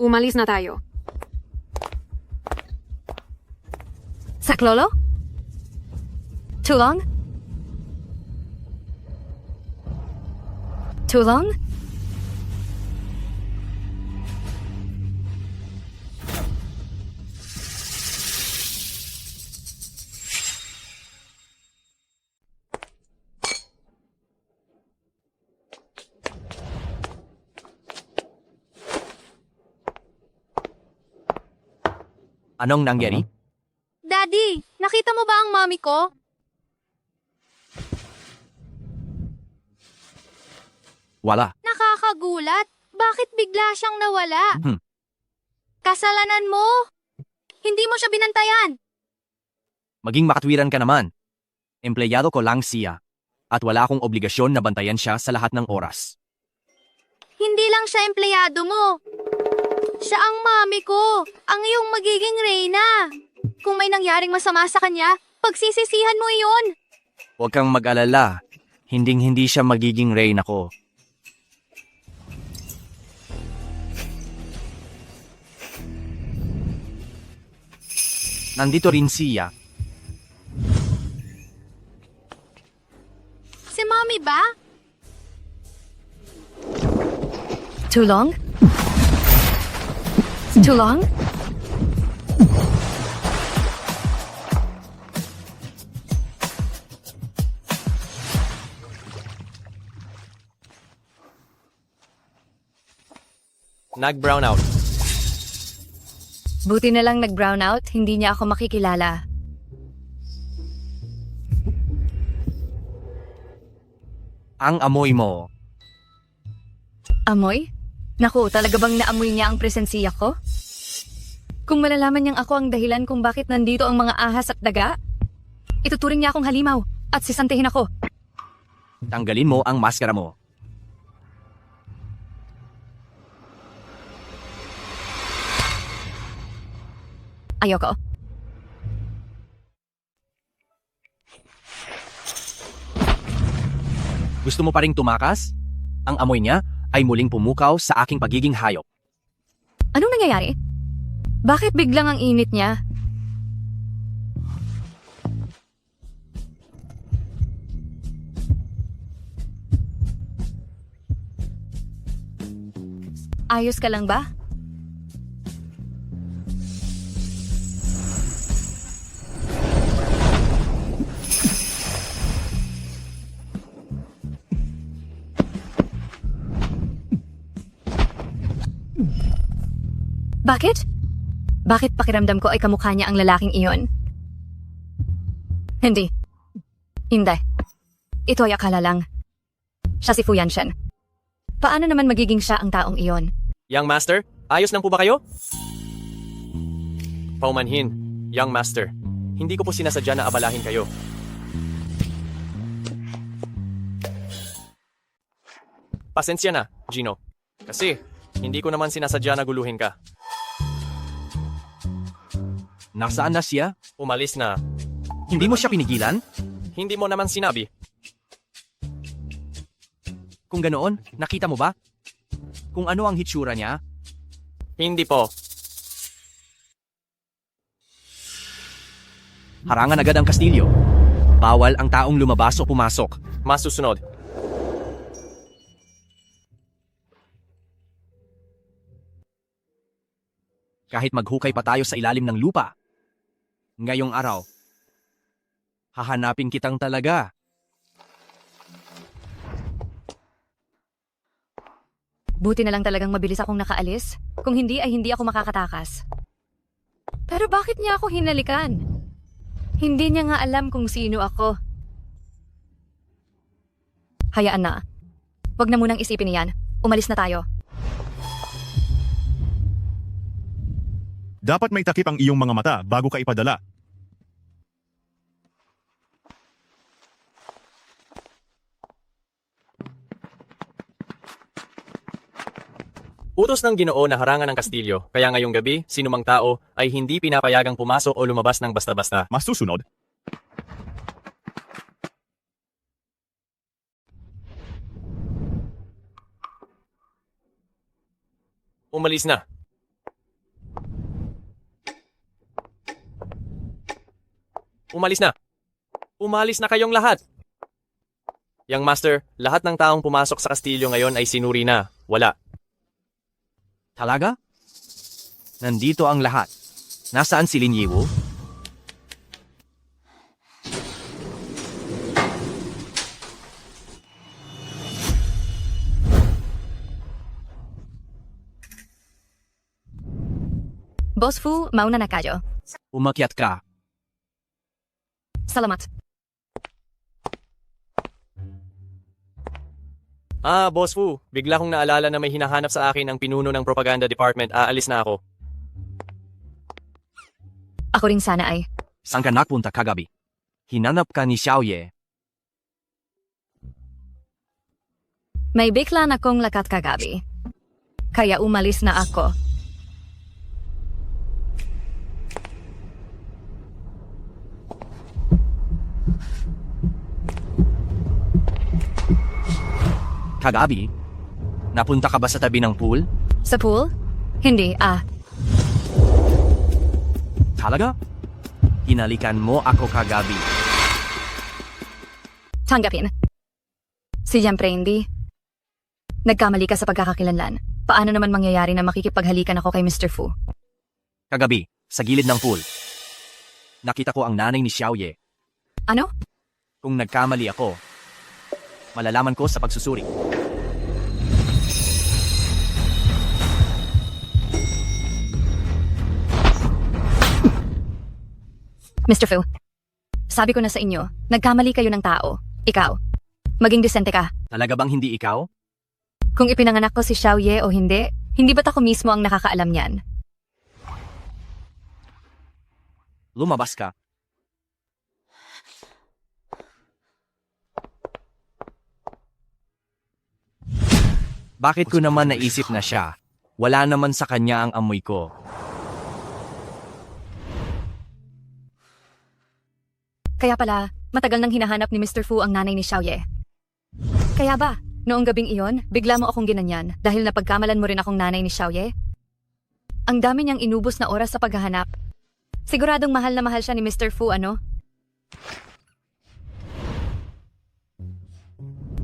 Speaker 6: Umalis na tayo.
Speaker 1: Saklolo? Tulong? Tulong?
Speaker 3: Anong nangyari?
Speaker 4: Daddy, nakita mo ba ang mommy ko?
Speaker 3: Wala.
Speaker 4: Nakakagulat. Bakit bigla siyang nawala? Kasalanan mo. Hindi mo siya binantayan.
Speaker 3: Maging makatwiran ka naman. Empleyado ko lang siya. At wala akong obligasyon na bantayan siya sa lahat ng oras.
Speaker 4: Hindi lang siya empleyado mo. Siya ang mami ko. Ang iyong magiging reyna. Kung may nangyaring masama sa kanya, pagsisisihan mo iyon.
Speaker 3: Huwag kang mag-alala. Hinding-hindi siya magiging reyna ko. Nandito rin siya.
Speaker 4: Si mommy ba?
Speaker 1: Too long? Too long?
Speaker 11: Nag-brown out.
Speaker 1: Buti na lang nag-brown out, hindi niya ako makikilala.
Speaker 3: Ang amoy mo.
Speaker 1: Amoy? Naku, talaga bang naamoy niya ang presensiya ko? Kung malalaman niyang ako ang dahilan kung bakit nandito ang mga ahas at daga, ituturing niya akong halimaw at sisantihin ako.
Speaker 3: Tanggalin mo ang maskara mo.
Speaker 1: Ayoko.
Speaker 3: Gusto mo pa ring tumakas? Ang amoy niya ay muling pumukaw sa aking pagiging hayop.
Speaker 1: Anong nangyayari? Bakit biglang ang init niya? Ayos ka lang ba? Bakit? Bakit pakiramdam ko ay kamukha niya ang lalaking iyon? Hindi. Hindi. Ito ay akala lang. Siya si Fu Yanshen. Paano naman magiging siya ang taong iyon?
Speaker 11: Young Master, ayos lang po ba kayo? Paumanhin, Young Master. Hindi ko po sinasadya na abalahin kayo. Pasensya na, Gino. Kasi, hindi ko naman sinasadya na guluhin ka.
Speaker 3: Nasaan na siya?
Speaker 11: Umalis na.
Speaker 3: Hindi mo siya pinigilan?
Speaker 11: Hindi mo naman sinabi.
Speaker 3: Kung ganoon, nakita mo ba? Kung ano ang hitsura niya?
Speaker 11: Hindi po.
Speaker 3: Harangan agad ang kastilyo. Bawal ang taong lumabas o pumasok.
Speaker 11: Masusunod.
Speaker 3: Kahit maghukay pa tayo sa ilalim ng lupa. Ngayong araw, hahanapin kitang talaga.
Speaker 1: Buti na lang talagang mabilis akong nakaalis. Kung hindi ay hindi ako makakatakas. Pero bakit niya ako hinalikan? Hindi niya nga alam kung sino ako. Hayaan na. Huwag na munang isipin niyan. Umalis na tayo.
Speaker 5: Dapat may takip ang iyong mga mata bago ka ipadala.
Speaker 11: Utos ng Ginoo na harangan ang kastilyo, kaya ngayong gabi, sinumang tao ay hindi pinapayagang pumasok o lumabas ng basta-basta.
Speaker 5: Masusunod.
Speaker 11: Umalis na. Umalis na. Umalis na kayong lahat. Young Master, lahat ng taong pumasok sa kastilyo ngayon ay sinuri na. Wala.
Speaker 3: Talaga? Nandito ang lahat. Nasaan si Lin Yiwu?
Speaker 1: Boss Fu, mauna na kayo.
Speaker 3: Umakyat ka.
Speaker 1: Salamat.
Speaker 11: Boss Fu, bigla kong naalala na may hinahanap sa akin ang pinuno ng propaganda department. Aalis na ako.
Speaker 1: Ako rin sana ay.
Speaker 3: Saan ka napunta kagabi? Hinanap ka ni Xiaoye.
Speaker 1: May bigla na kong lakat kagabi. Kaya umalis na ako.
Speaker 3: Kagabi? Napunta ka ba sa tabi ng pool?
Speaker 1: Sa pool? Hindi,
Speaker 3: Talaga? Hinalikan mo ako kagabi.
Speaker 1: Tanggapin. Siyempre hindi. Nagkamali ka sa pagkakakilanlan. Paano naman mangyayari na makikipaghalikan ako kay Mr. Fu?
Speaker 3: Kagabi, sa gilid ng pool. Nakita ko ang nanay ni Xiaoye.
Speaker 1: Ano?
Speaker 3: Kung nagkamali ako, malalaman ko sa pagsusuri.
Speaker 1: Mr. Fu, sabi ko na sa inyo, nagkamali kayo ng tao. Ikaw. Maging disente ka.
Speaker 3: Talaga bang hindi ikaw?
Speaker 1: Kung ipinanganak ko si Xiaoye o hindi ba't ako mismo ang nakakaalam niyan?
Speaker 3: Lumabas ka. Bakit ko naman naisip na siya? Wala naman sa kanya ang amoy ko.
Speaker 1: Kaya pala, matagal nang hinahanap ni Mr. Fu ang nanay ni Xiaoye. Kaya ba, noong gabing iyon, bigla mo akong ginanyan dahil napagkamalan mo rin akong nanay ni Xiaoye? Ang dami niyang inubos na oras sa paghahanap. Siguradong mahal na mahal siya ni Mr. Fu, ano?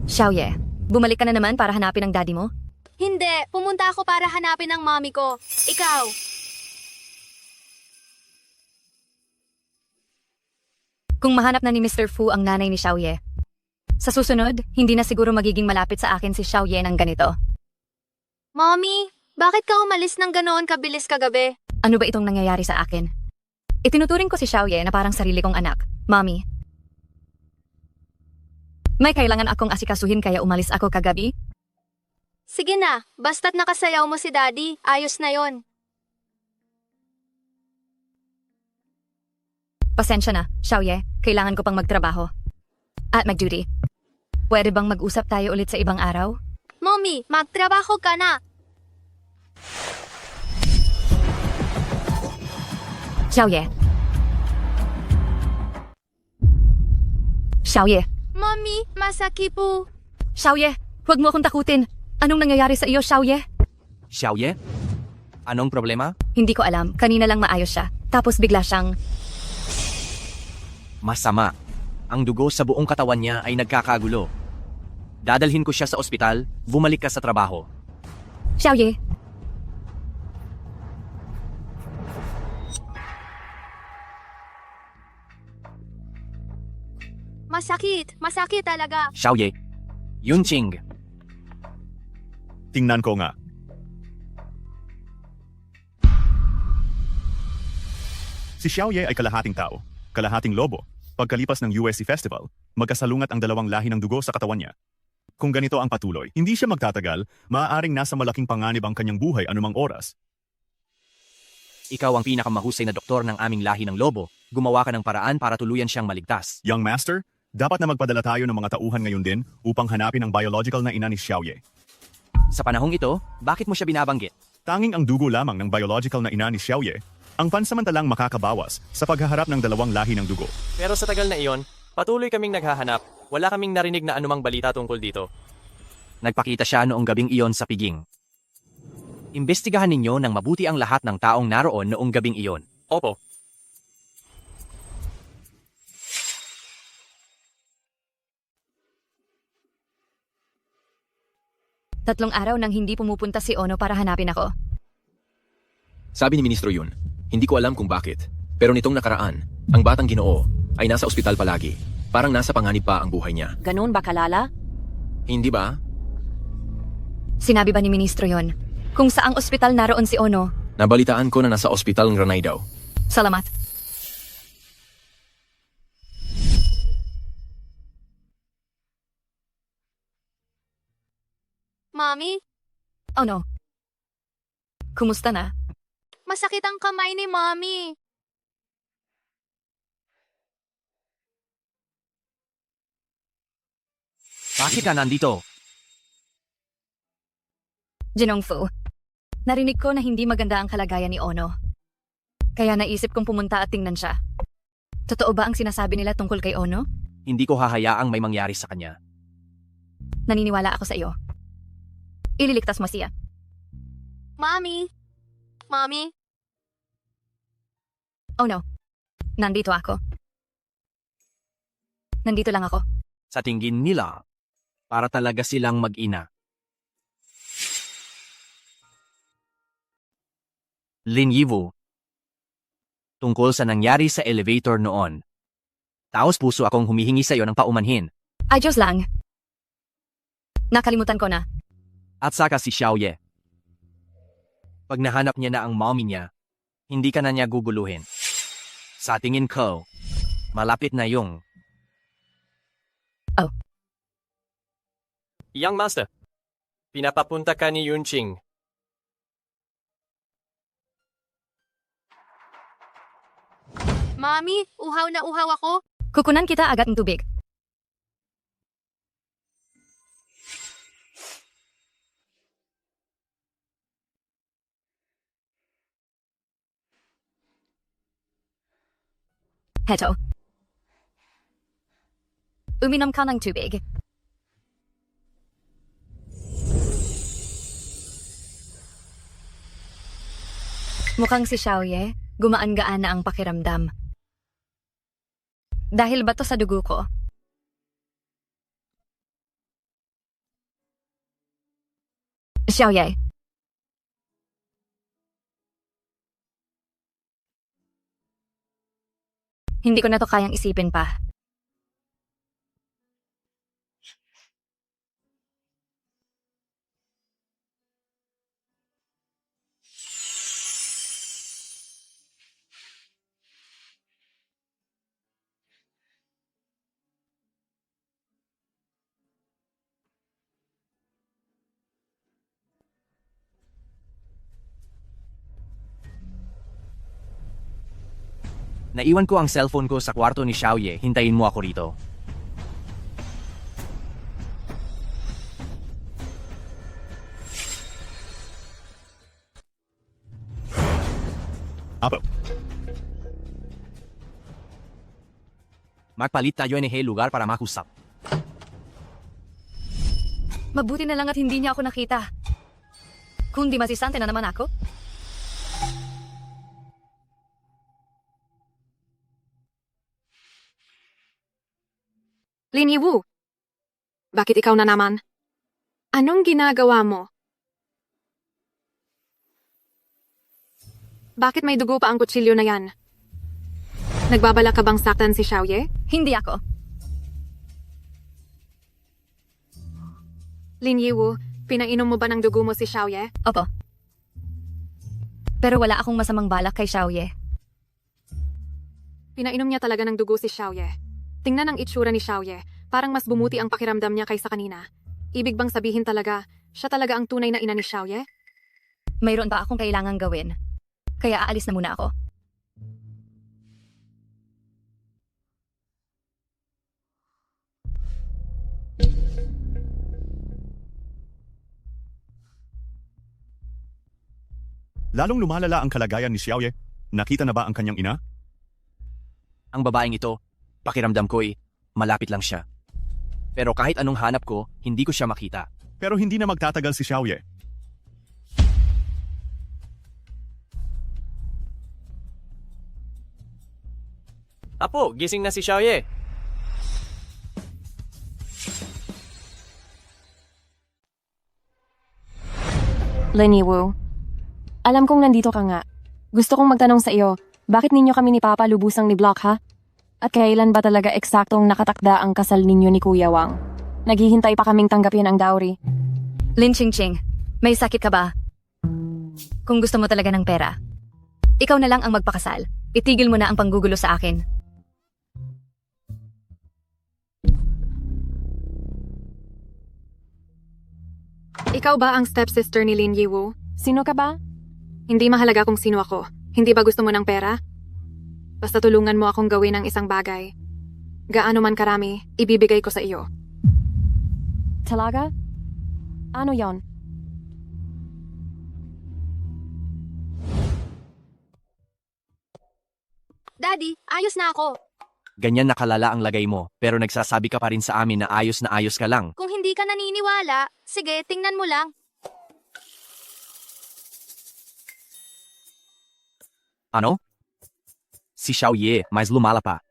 Speaker 1: Xiaoye, bumalik ka na naman para hanapin ang daddy mo?
Speaker 4: Hindi, pumunta ako para hanapin ang mommy ko. Ikaw.
Speaker 1: Kung mahanap na ni Mr. Fu ang nanay ni Xiaoye, sa susunod, hindi na siguro magiging malapit sa akin si Xiaoye ng ganito.
Speaker 4: Mommy, bakit ka umalis ng ganoon kabilis kagabi?
Speaker 1: Ano ba itong nangyayari sa akin? Itinuturing ko si Xiaoye na parang sarili kong anak. Mommy, may kailangan akong asikasuhin kaya umalis ako kagabi?
Speaker 4: Sige na, basta't nakasayaw mo si daddy, ayos na yon.
Speaker 1: Pasensya na, Xiaoye. Kailangan ko pang magtrabaho. At mag-duty. Pwede bang mag-usap tayo ulit sa ibang araw?
Speaker 4: Mommy, magtrabaho ka na.
Speaker 1: Xiaoye. Xiaoye.
Speaker 4: Mommy, masaki po.
Speaker 1: Xiaoye, huwag mo akong takutin. Anong nangyayari sa iyo, Xiaoye?
Speaker 3: Xiaoye? Anong problema?
Speaker 1: Hindi ko alam. Kanina lang maayos siya. Tapos bigla siyang...
Speaker 3: Masama. Ang dugo sa buong katawan niya ay nagkakagulo. Dadalhin ko siya sa ospital, bumalik ka sa trabaho.
Speaker 1: Xiaoye.
Speaker 4: Masakit talaga.
Speaker 3: Xiaoye. Yunqing.
Speaker 5: Tingnan ko nga. Si Xiaoye ay kalahating tao, kalahating lobo. Pagkalipas ng USC Festival, magkasalungat ang dalawang lahi ng dugo sa katawan niya. Kung ganito ang patuloy, hindi siya magtatagal, maaaring nasa malaking panganib ang kanyang buhay anumang oras.
Speaker 3: Ikaw ang pinakamahusay na doktor ng aming lahi ng lobo. Gumawa ka ng paraan para tuluyan siyang maligtas.
Speaker 5: Young Master, dapat na magpadala tayo ng mga tauhan ngayon din upang hanapin ang biological na ina ni Xiaoye.
Speaker 3: Sa panahong ito, bakit mo siya binabanggit?
Speaker 5: Tanging ang dugo lamang ng biological na ina ni Xiaoye ang pansamantalang makakabawas sa paghaharap ng dalawang lahi ng dugo.
Speaker 11: Pero sa tagal na iyon, patuloy kaming naghahanap. Wala kaming narinig na anumang balita tungkol dito.
Speaker 3: Nagpakita siya noong gabing iyon sa piging. Imbestigahan ninyo ng mabuti ang lahat ng taong naroon noong gabing iyon.
Speaker 11: Opo.
Speaker 1: Tatlong araw nang hindi pumupunta si Ono para hanapin ako.
Speaker 9: Sabi ni Ministro yun, hindi ko alam kung bakit. Pero nitong nakaraan, ang batang Ginoo ay nasa ospital palagi. Parang nasa panganib pa ang buhay niya.
Speaker 13: Ganun ba kalala?
Speaker 9: Hindi ba?
Speaker 1: Sinabi ba ni Ministro yon? Kung saang ospital naroon si Ono?
Speaker 9: Nabalitaan ko na nasa ospital ng Ranay daw.
Speaker 1: Salamat.
Speaker 4: Mami,
Speaker 1: Oh no. Kumusta na?
Speaker 4: masakit ang kamay ni Mami.
Speaker 3: Bakit ka nandito?
Speaker 1: Jinongfu, narinig ko na hindi maganda ang kalagayan ni Ono. Kaya naisip kong pumunta at tingnan siya. Totoo ba ang sinasabi nila tungkol kay Ono?
Speaker 3: Hindi ko hahayaang may mangyari sa kanya.
Speaker 1: Naniniwala ako sa iyo. Ililigtas mo siya.
Speaker 4: Mami. Mami.
Speaker 1: Oh no. Nandito ako. Nandito lang ako.
Speaker 3: Sa tingin nila, para talaga silang mag-ina. Lin Yiwu. Tungkol sa nangyari sa elevator noon. Taos puso akong humihingi sa iyo ng paumanhin.
Speaker 1: Ay, Diyos lang. Nakalimutan ko na.
Speaker 3: At saka si Xiaoye. Pag nahanap niya na ang mommy niya, hindi ka na niya guguluhin. Sa tingin ko, malapit na yung...
Speaker 1: Oh.
Speaker 11: Young Master, pinapapunta ka ni Yunqing.
Speaker 4: Mami, uhaw na uhaw ako.
Speaker 1: Kukunan kita agad ng tubig. Heto. Uminom ka ng tubig. Mukhang si Xiaoye, gumaan-gaan na ang pakiramdam. Dahil ba to sa dugo ko? Xiaoye. Hindi ko na to kayang isipin pa.
Speaker 3: Naiwan ko ang cellphone ko sa kwarto ni Xiaoye. Hintayin mo ako rito.
Speaker 5: Apo.
Speaker 3: Magpalit tayo ng lugar para makusap.
Speaker 1: Mabuti na lang at hindi niya ako nakita. Kung di masisante na naman ako.
Speaker 6: Lin Yiwu, bakit ikaw na naman? Anong ginagawa mo? Bakit may dugo pa ang kutsilyo na yan? Nagbabala ka bang saktan si Xiaoye?
Speaker 1: Hindi ako.
Speaker 6: Lin Yiwu, pinainom mo ba ng dugo mo si Xiaoye?
Speaker 1: Opo. Pero wala akong masamang balak kay Xiaoye.
Speaker 6: Pinainom niya talaga ng dugo si Xiaoye. Tingnan ang itsura ni Xiaoye. Parang mas bumuti ang pakiramdam niya kaysa kanina. Ibig bang sabihin talaga, siya talaga ang tunay na ina ni Xiaoye?
Speaker 1: Mayroon pa akong kailangang gawin. Kaya aalis na muna ako.
Speaker 5: Lalong lumalala ang kalagayan ni Xiaoye. Nakita na ba ang kanyang ina?
Speaker 3: Ang babaeng ito, pakiramdam ko'y malapit lang siya. Pero kahit anong hanap ko, hindi ko siya makita.
Speaker 5: Pero hindi na magtatagal si Xiaoye.
Speaker 11: Apo, gising na si Xiaoye.
Speaker 10: Lin Yiwu, alam kong nandito ka nga. Gusto kong magtanong sa iyo, bakit ninyo kami ni Papa lubusang ni-block ha? At kailan ba talaga eksaktong nakatakda ang kasal ninyo ni Kuya Wang? Naghihintay pa kaming tanggapin ang dowry.
Speaker 1: Lin Qingqing, may sakit ka ba? Kung gusto mo talaga ng pera, ikaw na lang ang magpakasal. Itigil mo na ang panggugulo sa akin.
Speaker 6: Ikaw ba ang stepsister ni Lin Yiwu?
Speaker 10: Sino ka ba?
Speaker 6: Hindi mahalaga kung sino ako. Hindi ba gusto mo ng pera? Basta tulungan mo akong gawin ang isang bagay. Gaano man karami, ibibigay ko sa iyo.
Speaker 10: Talaga? Ano yon?
Speaker 4: Daddy, ayos na ako.
Speaker 3: Ganyan nakalala ang lagay mo, pero nagsasabi ka pa rin sa amin na ayos ka lang.
Speaker 4: Kung hindi ka naniniwala, sige, tingnan mo lang.
Speaker 3: Ano? Si Xiaoye, mas lumala pa.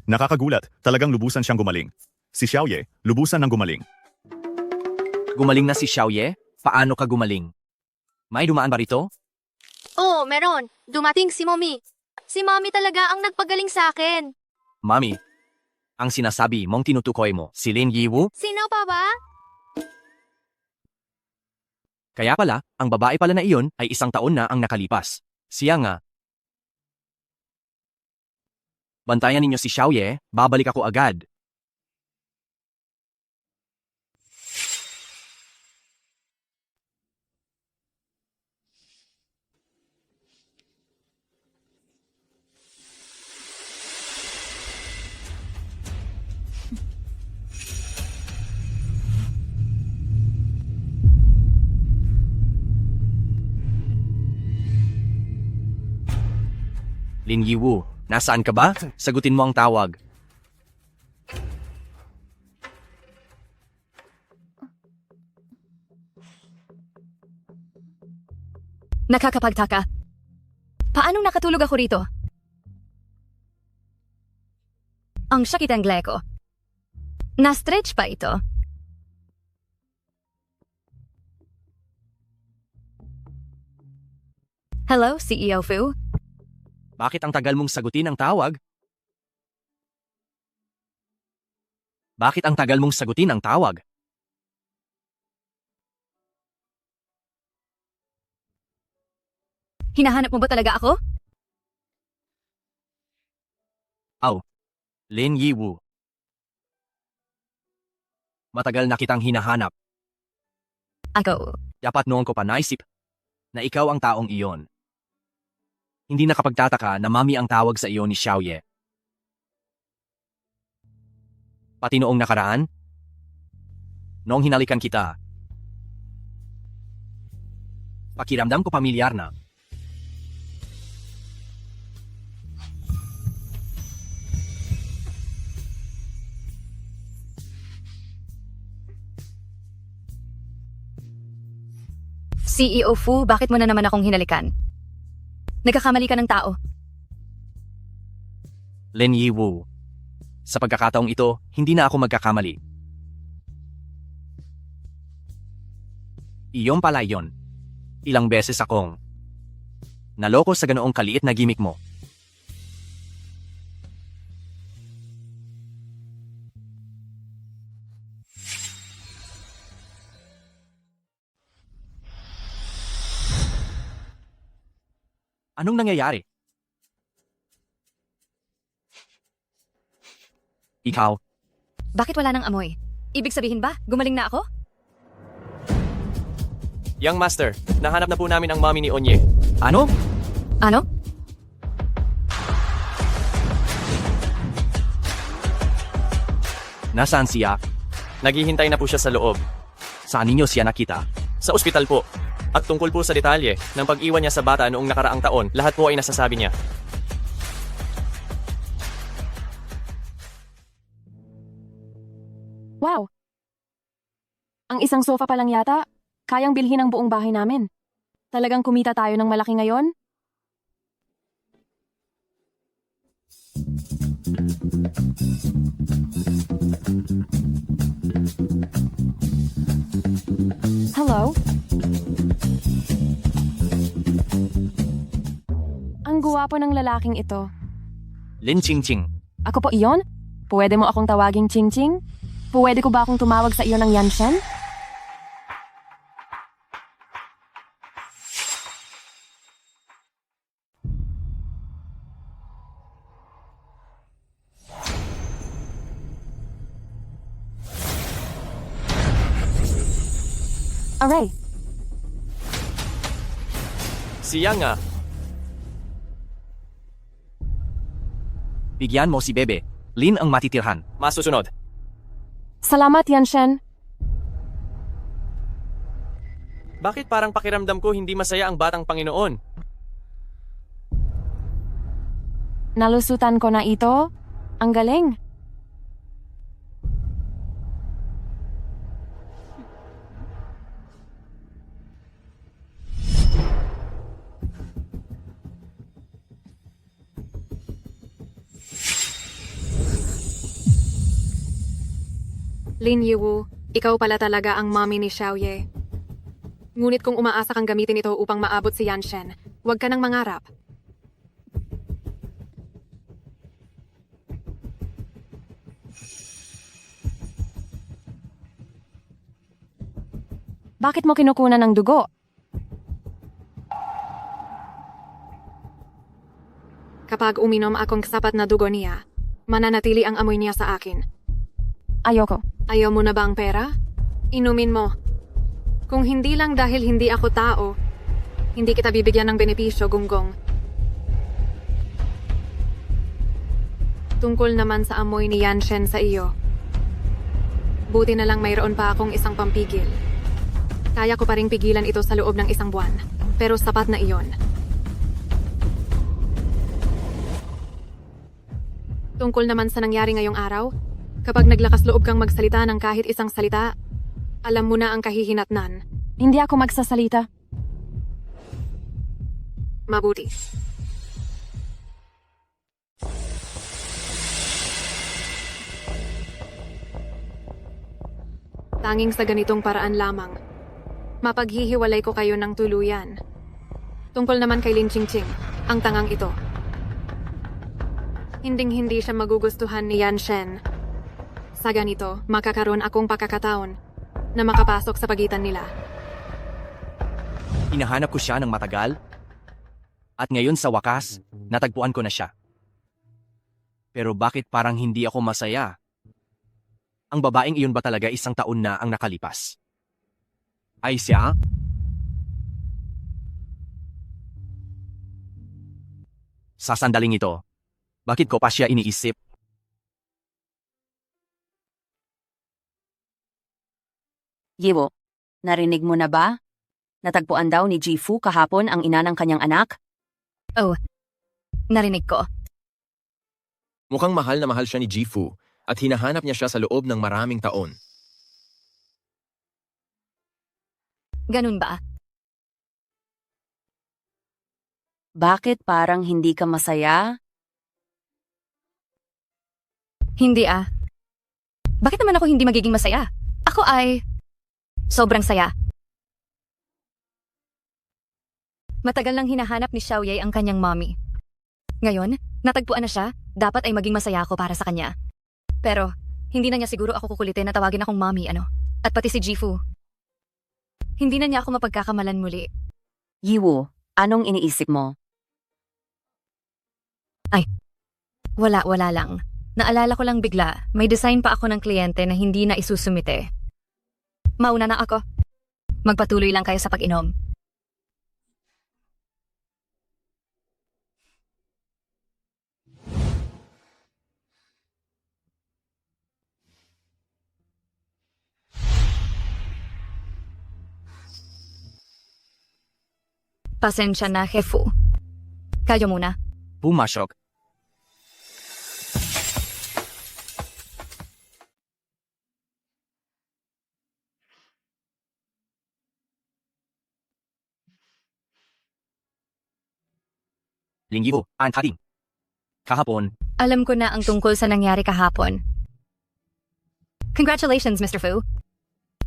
Speaker 5: Nakakagulat, talagang lubusan siyang gumaling. Si Xiaoye, lubusan ng gumaling.
Speaker 3: Gumaling na si Xiaoye? Paano ka gumaling? May dumaan ba rito?
Speaker 4: Oo, meron. Dumating si Mommy. Si Mommy talaga ang nagpagaling sa akin.
Speaker 3: Mami, ang sinasabi mong tinutukoy mo, si Lin Yiwu?
Speaker 4: Sino pa ba?
Speaker 3: Kaya pala, ang babae pala na iyon ay 1 taon na ang nakalipas. Siya nga. Bantayan ninyo si Xiaoye, babalik ako agad. Lin Yiwu, nasaan ka ba? Sagutin mo ang tawag.
Speaker 1: Nakakapagtaka. Paanong nakatulog ako rito? Ang sakit ang gleko. Na-stretch pa ito. Hello, CEO Fu.
Speaker 3: Bakit ang tagal mong sagutin ang tawag? Bakit ang tagal mong sagutin ang tawag?
Speaker 1: Hinahanap mo ba talaga ako?
Speaker 3: Lin Yiwu. Matagal na kitang hinahanap.
Speaker 1: Ako.
Speaker 3: Dapat noon ko pa naisip na ikaw ang taong iyon. Hindi nakapagtataka na mami ang tawag sa iyo ni Xiaoye. Pati noong nakaraan, noong hinalikan kita, pakiramdam ko pamilyar na.
Speaker 1: CEO Fu, bakit mo na naman akong hinalikan? Nagkakamali ka ng tao.
Speaker 3: Lin Yiwu. Sa pagkakataong ito, hindi na ako magkakamali. Iyon pala yon. Ilang beses akong naloko sa ganoong kaliit na gimmick mo. Anong nangyayari? Ikaw,
Speaker 1: Bakit wala nang amoy? Ibig sabihin ba, gumaling na ako?
Speaker 11: Young Master, nahanap na po namin ang mommy ni Onye.
Speaker 3: ano?
Speaker 1: Ano?
Speaker 3: Nasaan siya?
Speaker 11: Naghihintay na po siya sa loob.
Speaker 3: Saan ninyo siya nakita?
Speaker 11: Sa ospital po. At tungkol po sa detalye ng pag-iwan niya sa bata noong nakaraang taon, lahat po ay nasasabi niya.
Speaker 10: Wow! Ang isang sofa pa lang yata, kayang bilhin ang buong bahay namin. Talagang kumita tayo ng malaki ngayon? Hello? Ang guwapo ng lalaking ito.
Speaker 3: Lin Qingqing.
Speaker 10: Ako po iyon? Pwede mo akong tawaging Ching Ching? Pwede ko ba akong tumawag sa iyo ng Yanshan? Aray,
Speaker 11: Siya nga.
Speaker 3: Bigyan mo si Bebe. Lin ang matitirhan.
Speaker 11: Masusunod.
Speaker 10: salamat Yanshen.
Speaker 11: Bakit parang pakiramdam ko hindi masaya ang batang Panginoon?
Speaker 10: Nalusutan ko na ito. Ang galing.
Speaker 6: Lin Yiwu, ikaw pala talaga ang mommy ni Xiaoye. Ngunit kung umaasa kang gamitin ito upang maabot si Yanshen, huwag ka nang mangarap.
Speaker 10: Bakit mo kinukunan ng dugo?
Speaker 6: Kapag uminom akong sapat na dugo niya, mananatili ang amoy niya sa akin.
Speaker 10: Ayoko.
Speaker 6: Ayaw mo na ba ang pera? Inumin mo. Kung hindi lang dahil hindi ako tao, hindi kita bibigyan ng benepisyo, Gunggong. Tungkol naman sa amoy ni Yanshen sa iyo. Buti na lang mayroon pa akong isang pampigil. Kaya ko pa ring pigilan ito sa loob ng isang buwan, pero sapat na iyon. Tungkol naman sa nangyari ngayong araw, kapag naglakas loob kang magsalita ng kahit isang salita, alam mo na ang kahihinatnan.
Speaker 10: Hindi ako magsasalita.
Speaker 6: Mabuti. Tanging sa ganitong paraan lamang, mapaghihiwalay ko kayo ng tuluyan. Tungkol naman kay Lin Qingqing, ang tangang ito. Hinding-hindi siya magugustuhan ni Yanshen. Sa ganito, makakaroon akong pagkakataon na makapasok sa pagitan nila.
Speaker 3: Hinahanap ko siya ng matagal. At ngayon sa wakas, natagpuan ko na siya. Pero bakit parang hindi ako masaya? Ang babaeng iyon ba talaga isang taon na ang nakalipas? Ay siya? Sa sandaling ito, bakit ko pa siya iniisip?
Speaker 13: Yiwo, narinig mo na ba? Natagpuan daw ni Jifu kahapon ang ina ng kanyang anak?
Speaker 1: Oh, narinig ko.
Speaker 9: Mukhang mahal na mahal siya ni Jifu at hinahanap niya siya sa loob ng maraming taon.
Speaker 1: Ganun ba?
Speaker 13: Bakit parang hindi ka masaya?
Speaker 1: Hindi ah. Bakit naman ako hindi magiging masaya? Ako ay sobrang saya. Matagal nang hinahanap ni Xiaoye ang kanyang mommy. Ngayon, natagpuan na siya, dapat ay maging masaya ako para sa kanya. Pero, hindi na niya siguro ako kukulitin na tawagin akong mommy, ano? At pati si Jifu. Hindi na niya ako mapagkakamalan muli.
Speaker 13: Yiwo, anong iniisip mo?
Speaker 1: Wala lang. Naalala ko lang bigla, may design pa ako ng kliyente na hindi na isusumite. Mauna na ako. Magpatuloy lang kayo sa pag-inom. Pasensya na, Hefu. Kayo muna.
Speaker 3: Pumasok. Linggibo, antating. Kahapon,
Speaker 1: Alam ko na ang tungkol sa nangyari kahapon. Congratulations, Mr. Fu.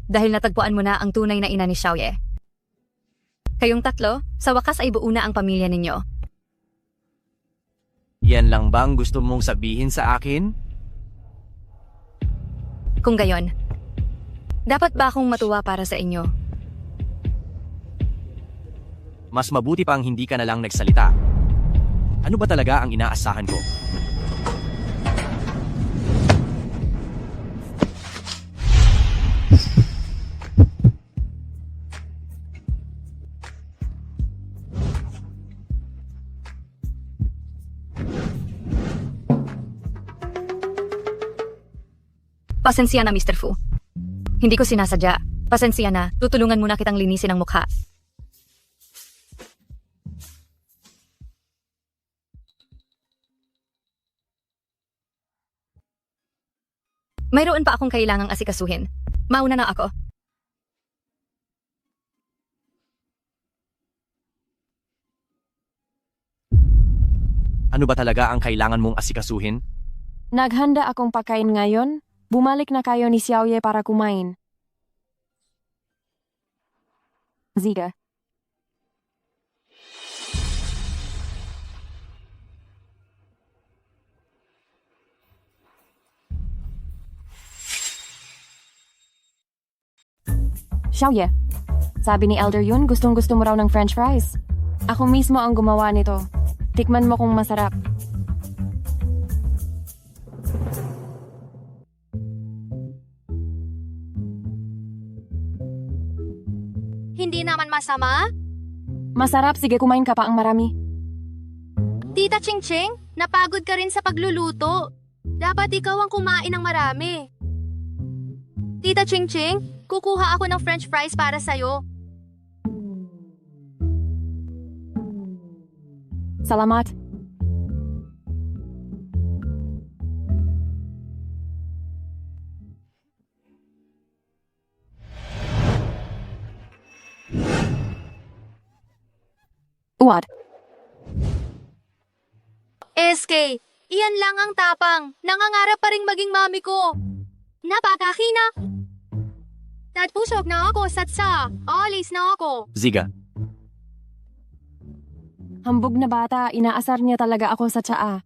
Speaker 1: Dahil natagpuan mo na ang tunay na ina ni Xiaoye. Kayong tatlo, sa wakas ay buo na ang pamilya ninyo.
Speaker 3: yan lang bang gusto mong sabihin sa akin?
Speaker 1: Kung gayon, dapat ba akong matuwa para sa inyo?
Speaker 3: Mas mabuti pang hindi ka na lang nagsalita. Ano ba talaga ang inaasahan ko?
Speaker 1: Pasensya na, Mr. Fu. Hindi ko sinasadya. Pasensya na. Tutulungan muna kitang linisin ang mukha. Mayroon pa akong kailangang asikasuhin. Mauna na ako.
Speaker 3: Ano ba talaga ang kailangan mong asikasuhin?
Speaker 10: Naghanda akong pagkain ngayon. Bumalik na kayo ni Xiaoye para kumain. Ziga. Xiaoye, sabi ni Elder Yun gustong-gusto mo raw ng french fries. Ako mismo ang gumawa nito. Tikman mo kung masarap.
Speaker 4: Hindi naman masama?
Speaker 10: Masarap, sige kumain ka pa ang marami.
Speaker 4: Tita Ching Ching, napagod ka rin sa pagluluto. Dapat ikaw ang kumain ng marami. Tita Ching Ching, kukuha ako ng french fries para sa'yo.
Speaker 10: Salamat. Uwad.
Speaker 4: SK, iyan lang ang tapang. Nangangarap pa ring maging mami ko. Napakahina. Pusog na ako, satsa. Alis na ako.
Speaker 3: Ziga,
Speaker 10: Hambog na bata, inaasar niya talaga ako sa tsaa.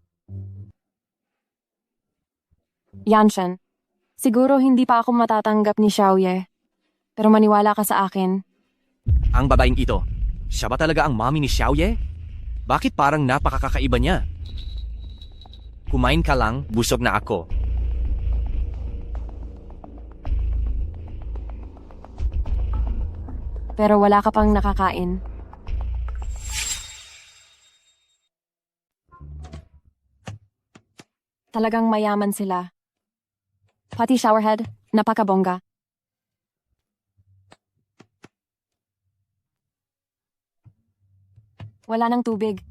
Speaker 10: Yanshan, siguro hindi pa ako matatanggap ni Xiaoye. Pero maniwala ka sa akin.
Speaker 3: ang babaeng ito, siya ba talaga ang mami ni Xiaoye? Bakit parang napakakaiba niya? Kumain ka lang, busog na ako.
Speaker 10: Pero wala ka pang nakakain. Talagang mayaman sila. Pati showerhead, napakabongga. Wala ng tubig.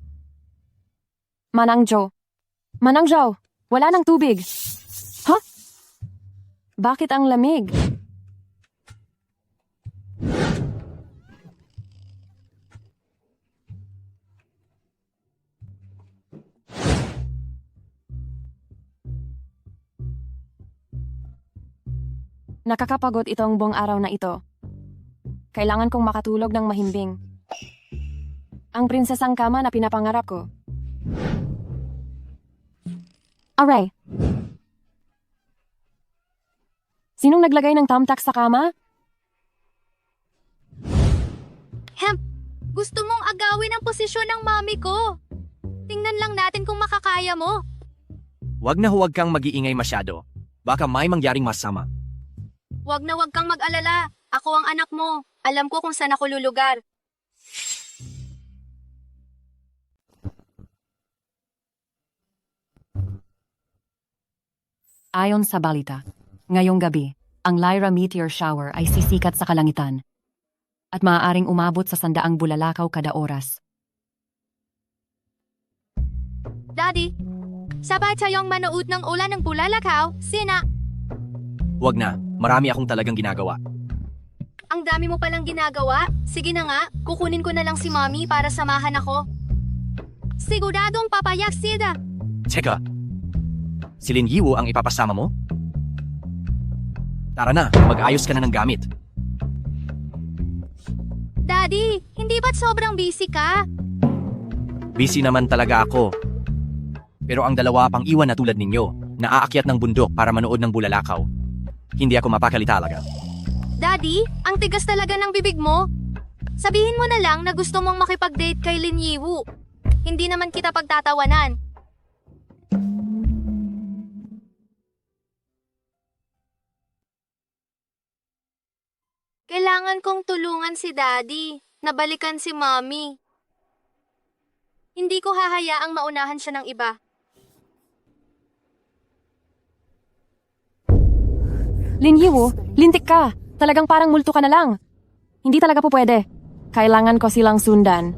Speaker 10: Manang Joe. Manang Joe, wala ng tubig. Huh? Bakit ang lamig? Nakakapagod itong buong araw na ito. Kailangan kong makatulog ng mahimbing. Ang prinsesang kama na pinapangarap ko. Aray. Sinong naglagay ng thumbtack sa kama?
Speaker 4: Hemp, gusto mong agawin ang posisyon ng mami ko. Tingnan lang natin kung makakaya mo.
Speaker 3: Huwag na huwag kang mag-iingay masyado. Baka may mangyaring masama.
Speaker 4: Huwag na huwag kang mag-alala. Ako ang anak mo. Alam ko kung saan ako lulugar.
Speaker 13: Ayon sa balita, ngayong gabi, ang Lyra meteor shower ay sisikat sa kalangitan at maaaring umabot sa 100 bulalakaw kada oras.
Speaker 4: Daddy, sabay tayong manood ng ulan ng bulalakaw, sina.
Speaker 3: Huwag na, marami akong talagang ginagawa.
Speaker 4: Ang dami mo palang ginagawa. Sige na nga, kukunin ko na lang si Mommy para samahan ako. Siguradong papayak sida.
Speaker 3: Teka, si Lin Yiwu ang ipapasama mo? Tara na, mag-ayos ka na ng gamit.
Speaker 4: Daddy, hindi ba't sobrang busy ka?
Speaker 3: Busy naman talaga ako. Pero ang dalawa pang iwan na tulad ninyo, naaakyat ng bundok para manood ng bulalakaw. Hindi ako mapakali talaga.
Speaker 4: Daddy, ang tigas talaga ng bibig mo. Sabihin mo na lang na gusto mong makipag-date kay Lin Yiwu. Hindi naman kita pagtatawanan. Kailangan kong tulungan si Daddy. Nabalikan si Mommy. Hindi ko hahayaang maunahan siya ng iba.
Speaker 10: Lin Yiwu, lintik ka. Talagang parang multo ka na lang. Hindi talaga po pwede. Kailangan ko silang sundan.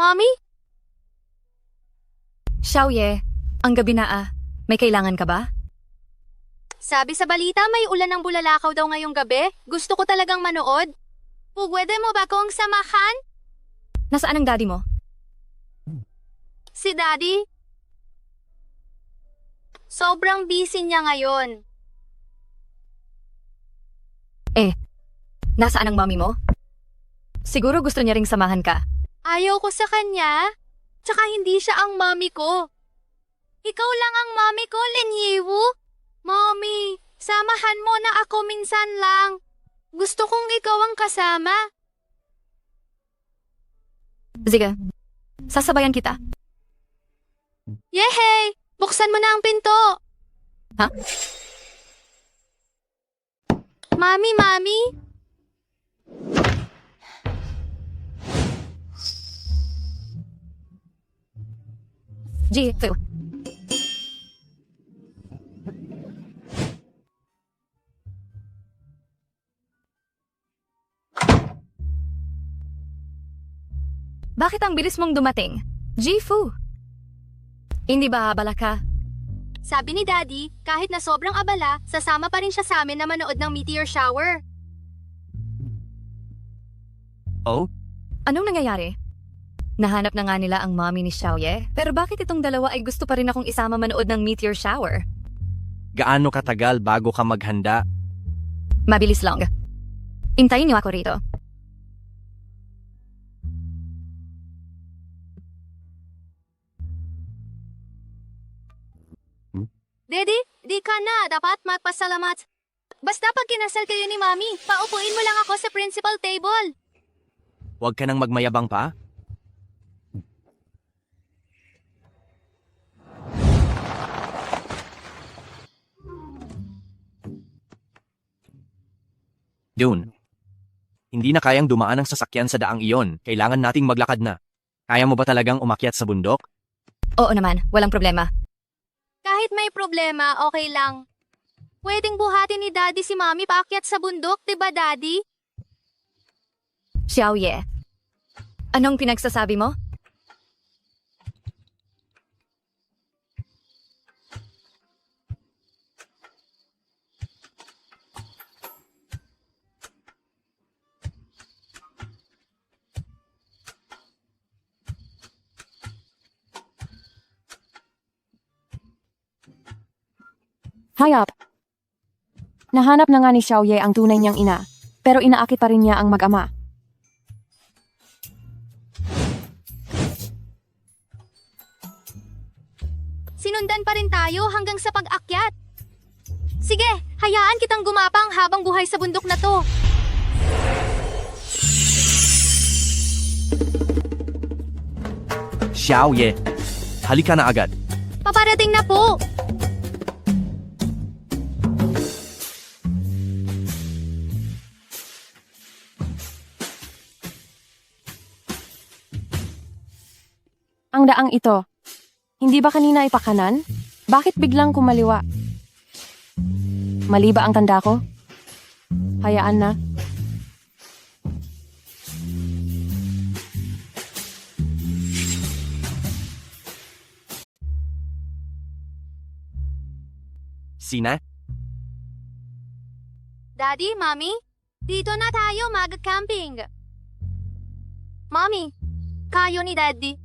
Speaker 4: Mommy?
Speaker 1: Xiaoye, ang gabi na May kailangan ka ba?
Speaker 4: Sabi sa balita may ulan ng bulalakaw daw ngayong gabi. Gusto ko talagang manood. Pwede mo ba kong samahan?
Speaker 1: Nasaan ang daddy mo?
Speaker 4: Si Daddy? Sobrang busy niya ngayon.
Speaker 1: Nasaan ang mommy mo? Siguro gusto niya ring samahan ka.
Speaker 4: Ayaw ko sa kanya. Tsaka hindi siya ang mommy ko. Ikaw lang ang mommy ko, Lin Yiwu. Mommy, samahan mo na ako minsan lang. Gusto kong ikaw ang kasama.
Speaker 1: Sige, sasabayan kita.
Speaker 4: Yehey! Buksan mo na ang pinto.
Speaker 1: Ha?
Speaker 4: Mami.
Speaker 1: Fu. Bakit ang bilis mong dumating? Fu. Hindi ba abala ka?
Speaker 4: Sabi ni Daddy, kahit na sobrang abala, sasama pa rin siya sa amin na manood ng meteor shower.
Speaker 3: Oh?
Speaker 1: Anong nangyayari? Nahanap na nga nila ang mommy ni Xiaoye, pero bakit itong dalawa ay gusto pa rin akong isama manood ng meteor shower?
Speaker 3: Gaano katagal bago ka maghanda?
Speaker 1: Mabilis lang. Intayin niyo ako rito.
Speaker 4: Daddy, di ka na. Dapat magpasalamat. Basta pag kinasal kayo ni Mami, paupuin mo lang ako sa principal table.
Speaker 3: Huwag ka nang magmayabang pa? Dune. Hindi na kayang dumaan ang sasakyan sa daang iyon. Kailangan nating maglakad na. Kaya mo ba talagang umakyat sa bundok?
Speaker 1: Oo naman, walang problema.
Speaker 4: Kahit may problema, okay lang. Pwedeng buhatin ni Daddy si Mami paakyat sa bundok, diba Daddy?
Speaker 1: Xiaoye, anong pinagsasabi mo?
Speaker 10: Hayop! Nahanap na nga ni Xiaoye ang tunay niyang ina, pero inaakit pa rin niya ang mag-ama.
Speaker 4: Sinundan pa rin tayo hanggang sa pag-akyat. Sige, hayaan kitang gumapang habang buhay sa bundok na to.
Speaker 3: Xiaoye, halika na agad.
Speaker 4: Paparating na po.
Speaker 10: Ang daang ito. Hindi ba kanina ipakanan? Bakit biglang kumaliwa? Mali ba ang tanda ko? Hayaan na.
Speaker 3: Sina?
Speaker 4: Daddy, Mami, dito na tayo mag-camping. Mami, kayo ni Daddy.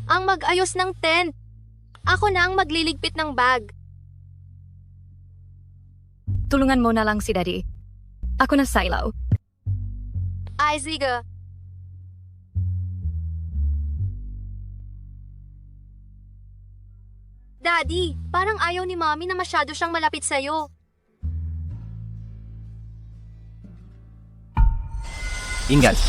Speaker 4: Ang mag-ayos ng tent. Ako na ang magliligpit ng bag.
Speaker 1: Tulungan mo na lang si Daddy. Ako na Silo.
Speaker 4: Ay, sige. Daddy, parang ayaw ni Mami na masyado siyang malapit sa'yo.
Speaker 3: Ingat.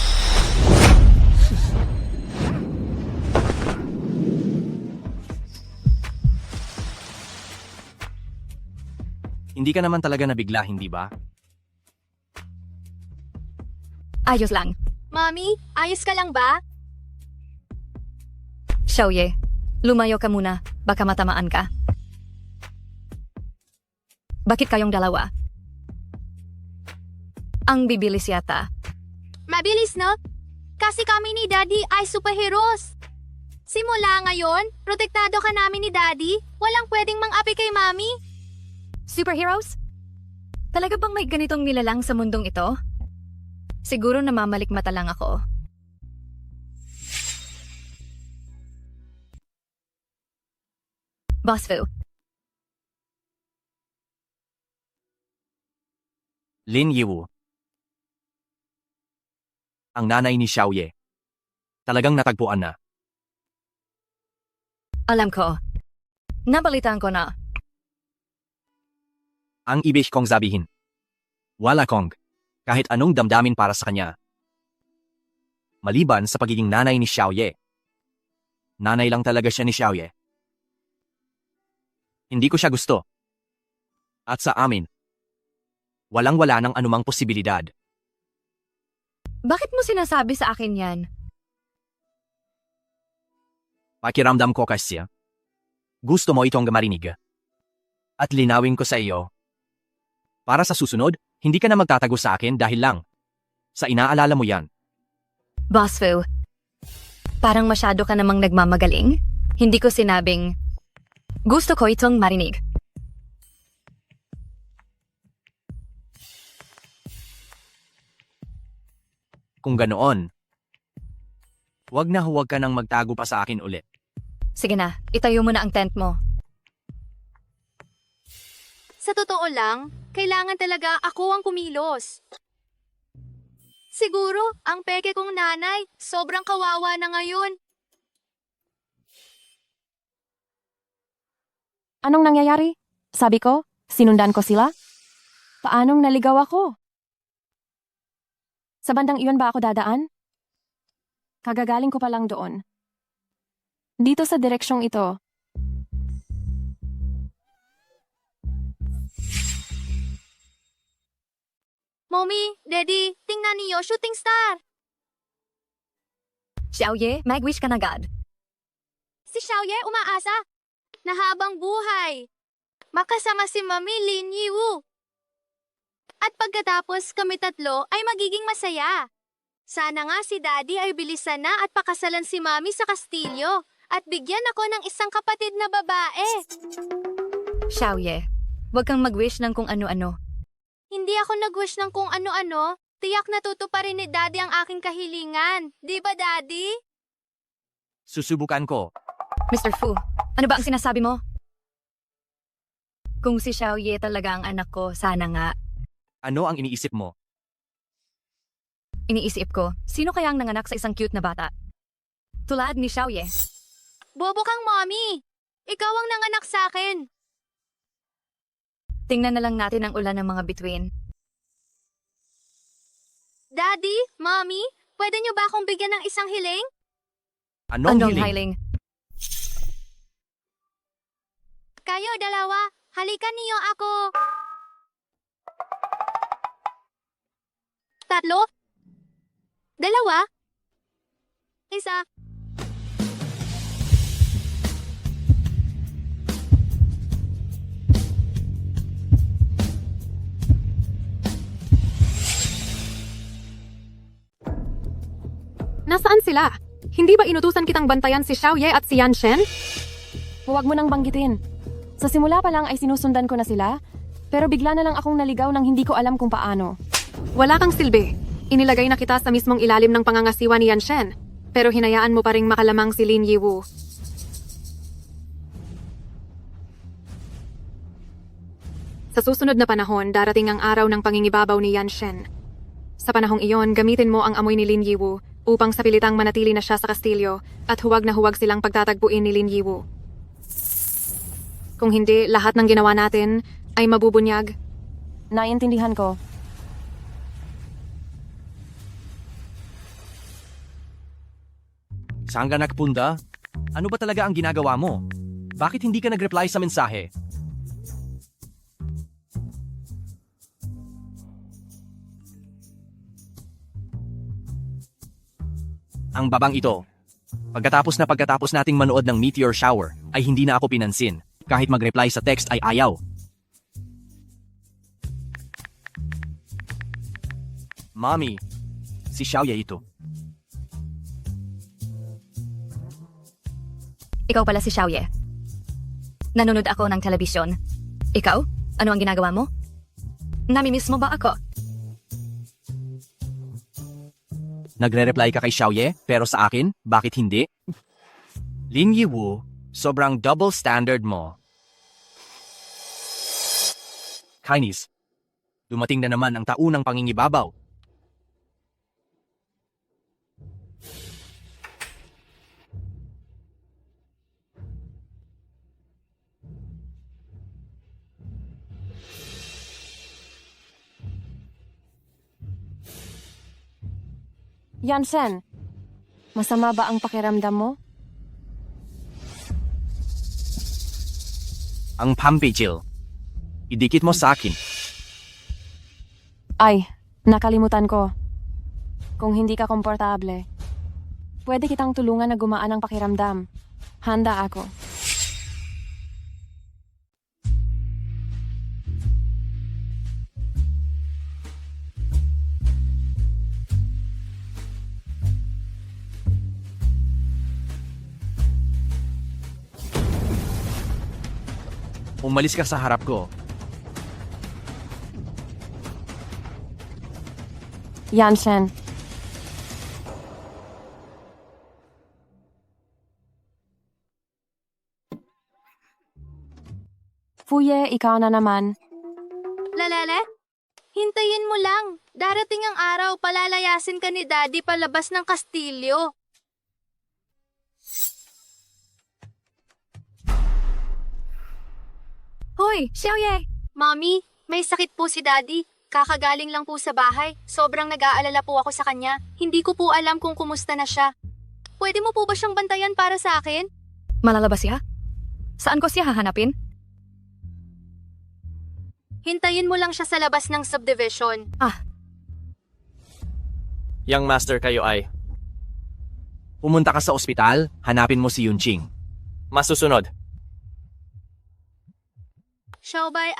Speaker 3: Hindi ka naman talaga nabigla, hindi ba?
Speaker 1: Ayos lang.
Speaker 4: Mami, ayos ka lang ba?
Speaker 1: Xiaoye, lumayo ka muna. Baka matamaan ka. Bakit kayong dalawa? Ang bibilis yata.
Speaker 4: Mabilis na? Kasi kami ni Daddy ay superheroes. Simula ngayon, protektado ka namin ni Daddy. Walang pwedeng mang-api kay Mami.
Speaker 1: Superheroes? Talaga bang may ganitong nilalang sa mundong ito? Siguro namamalikmata lang ako. Boss Fu,
Speaker 3: Lin Yiwu. Ang nanay ni Xiaoye. Talagang natagpuan na.
Speaker 1: alam ko. Nabalitaan ko na.
Speaker 3: Ang ibig kong sabihin. Wala kong kahit anong damdamin para sa kanya. Maliban sa pagiging nanay ni Xiaoye. Nanay lang talaga siya ni Xiaoye. Hindi ko siya gusto. At sa amin, walang-wala ng anumang posibilidad.
Speaker 1: Bakit mo sinasabi sa akin yan?
Speaker 3: Pakiramdam ko kasi, gusto mo itong marinig. At linawin ko sa iyo. Para sa susunod, hindi ka na magtatago sa akin dahil lang sa inaalala mo yan.
Speaker 1: Boss Fu, parang masyado ka namang nagmamagaling. Hindi ko sinabing, gusto ko itong marinig.
Speaker 3: Kung ganoon, huwag ka nang magtago pa sa akin ulit.
Speaker 1: Sige na, itayo mo na ang tent mo.
Speaker 4: Sa totoo lang, kailangan talaga ako ang kumilos. Siguro, ang peke kong nanay, sobrang kawawa na ngayon.
Speaker 10: Anong nangyayari? Sabi ko, sinundan ko sila? Paanong naligaw ako? Sa bandang iyon ba ako dadaan? Kagagaling ko pa lang doon. Dito sa direksyong ito.
Speaker 4: Mommy, Daddy, tingnan niyo, shooting star!
Speaker 1: Xiaoye, mag-wish ka na agad.
Speaker 4: Si Xiaoye umaasa na habang buhay. Makasama si Mami Lin Yiwu. At pagkatapos kami tatlo ay magiging masaya. Sana nga si Daddy ay bilisan na at pakasalan si Mami sa kastilyo at bigyan ako ng isang kapatid na babae.
Speaker 1: Xiaoye, huwag kang mag-wish ng kung ano-ano.
Speaker 4: Hindi ako nag-wish ng kung ano-ano. Tiyak natutuparin ni Daddy ang aking kahilingan. Di ba, Daddy?
Speaker 3: Susubukan ko.
Speaker 1: Mr. Fu, ano ba ang sinasabi mo? Kung si Xiaoye talaga ang anak ko, sana nga.
Speaker 3: Ano ang iniisip mo?
Speaker 1: Iniisip ko, sino kaya ang nanganak sa isang cute na bata? Tulad ni Xiaoye.
Speaker 4: Bobo kang, Mommy. Ikaw ang nanganak sa akin.
Speaker 1: Tingnan na lang natin ang ulan ng mga bituin.
Speaker 4: Daddy, Mommy, pwede niyo ba akong bigyan ng isang hiling?
Speaker 3: Anong hiling?
Speaker 1: hiling?
Speaker 4: Kayo dalawa, halikan niyo ako. Tatlo? Dalawa? Isa?
Speaker 6: Nasaan sila? Hindi ba inutusan kitang bantayan si Xiaoye at si Yan Shen?
Speaker 10: Huwag mo nang banggitin. Sa simula pa lang ay sinusundan ko na sila, pero bigla na lang akong naligaw nang hindi ko alam kung paano.
Speaker 6: Wala kang silbi. Inilagay na kita sa mismong ilalim ng pangangasiwa ni Yan Shen, pero hinayaan mo pa ring makalamang si Lin Yiwu. Sa susunod na panahon, darating ang araw ng pangingibabaw ni Yan Shen. Sa panahong iyon, gamitin mo ang amoy ni Lin Yiwu upang sa pilitang manatili na siya sa kastilyo at huwag na huwag silang pagtatagpuin ni Lin Yiwu. Kung hindi, lahat ng ginawa natin ay mabubunyag.
Speaker 10: Naiintindihan ko.
Speaker 3: Saan ka nagpunta? Ano ba talaga ang ginagawa mo? Bakit hindi ka nag-reply sa mensahe? Ang babang ito. Pagkatapos nating manood ng meteor shower, ay hindi na ako pinansin. Kahit mag-reply sa text ay ayaw. Mommy, si Xiaoye ito.
Speaker 1: Ikaw pala si Xiaoye. Nanonood ako ng telebisyon. Ikaw? Ano ang ginagawa mo? Namimiss mo ba ako?
Speaker 3: Nagre-reply ka kay Xiaoye, pero sa akin, bakit hindi? Lin Yiwu, sobrang double standard mo. Kainis, dumating na naman ang taunang pangingibabaw.
Speaker 10: Yansen, masama ba ang pakiramdam mo?
Speaker 3: Ang pampijil. Idikit mo sa akin.
Speaker 10: Ay, nakalimutan ko. Kung hindi ka komportable, pwede kitang tulungan na gumaan ang pakiramdam. Handa ako.
Speaker 3: Umalis ka sa harap ko.
Speaker 10: Yansen, Fuye, ikaw na naman.
Speaker 4: Lalala? Hintayin mo lang. Darating ang araw, palalayasin ka ni Daddy palabas ng kastilyo.
Speaker 1: Hoy, Xiaoye!
Speaker 4: Mommy, may sakit po si Daddy. Kakagaling lang po sa bahay. Sobrang nag-aalala po ako sa kanya. Hindi ko po alam kung kumusta na siya. Pwede mo po ba siyang bantayan para sa akin?
Speaker 1: Malalabas siya? Saan ko siya hahanapin?
Speaker 4: Hintayin mo lang siya sa labas ng subdivision.
Speaker 11: Young master kayo ay.
Speaker 3: Pumunta ka sa ospital, hanapin mo si Yunqing.
Speaker 11: Masusunod.
Speaker 4: Xiaobay,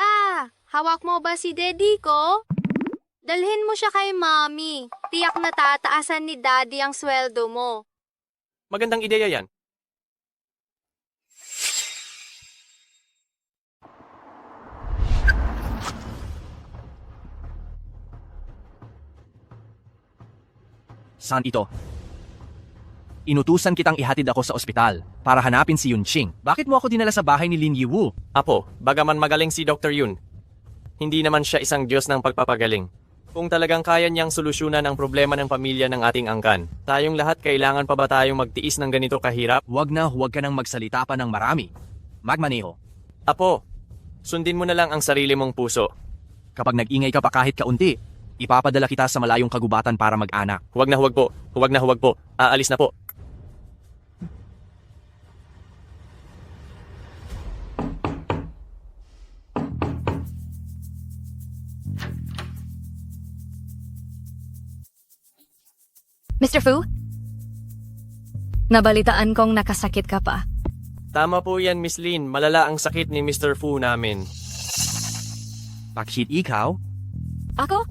Speaker 4: hawak mo ba si Daddy ko? Dalhin mo siya kay Mommy. Tiyak na tataasan ni Daddy ang sweldo mo.
Speaker 11: Magandang ideya yan.
Speaker 3: Saan ito? Inutusan kitang ihatid ako sa ospital para hanapin si Yunqing. Bakit mo ako dinala sa bahay ni Lin Yiwu?
Speaker 11: Apo, bagaman magaling si Dr. Yun, hindi naman siya isang Diyos ng pagpapagaling. Kung talagang kaya niyang solusyonan ang problema ng pamilya ng ating angkan, tayong lahat kailangan pa ba tayong magtiis ng ganito kahirap?
Speaker 3: Huwag ka nang magsalita pa ng marami. Magmaneho.
Speaker 11: Apo, sundin mo na lang ang sarili mong puso.
Speaker 3: Kapag nag-ingay ka pa kahit kaunti, ipapadala kita sa malayong kagubatan para mag-anak.
Speaker 11: Huwag na huwag po. Huwag na huwag po. Aalis na po.
Speaker 1: Mr. Fu? Nabalitaan kong nakasakit ka pa.
Speaker 11: Tama po yan, Miss Lin. Malala ang sakit ni Mr. Fu namin.
Speaker 3: Bakit ikaw?
Speaker 1: Ako?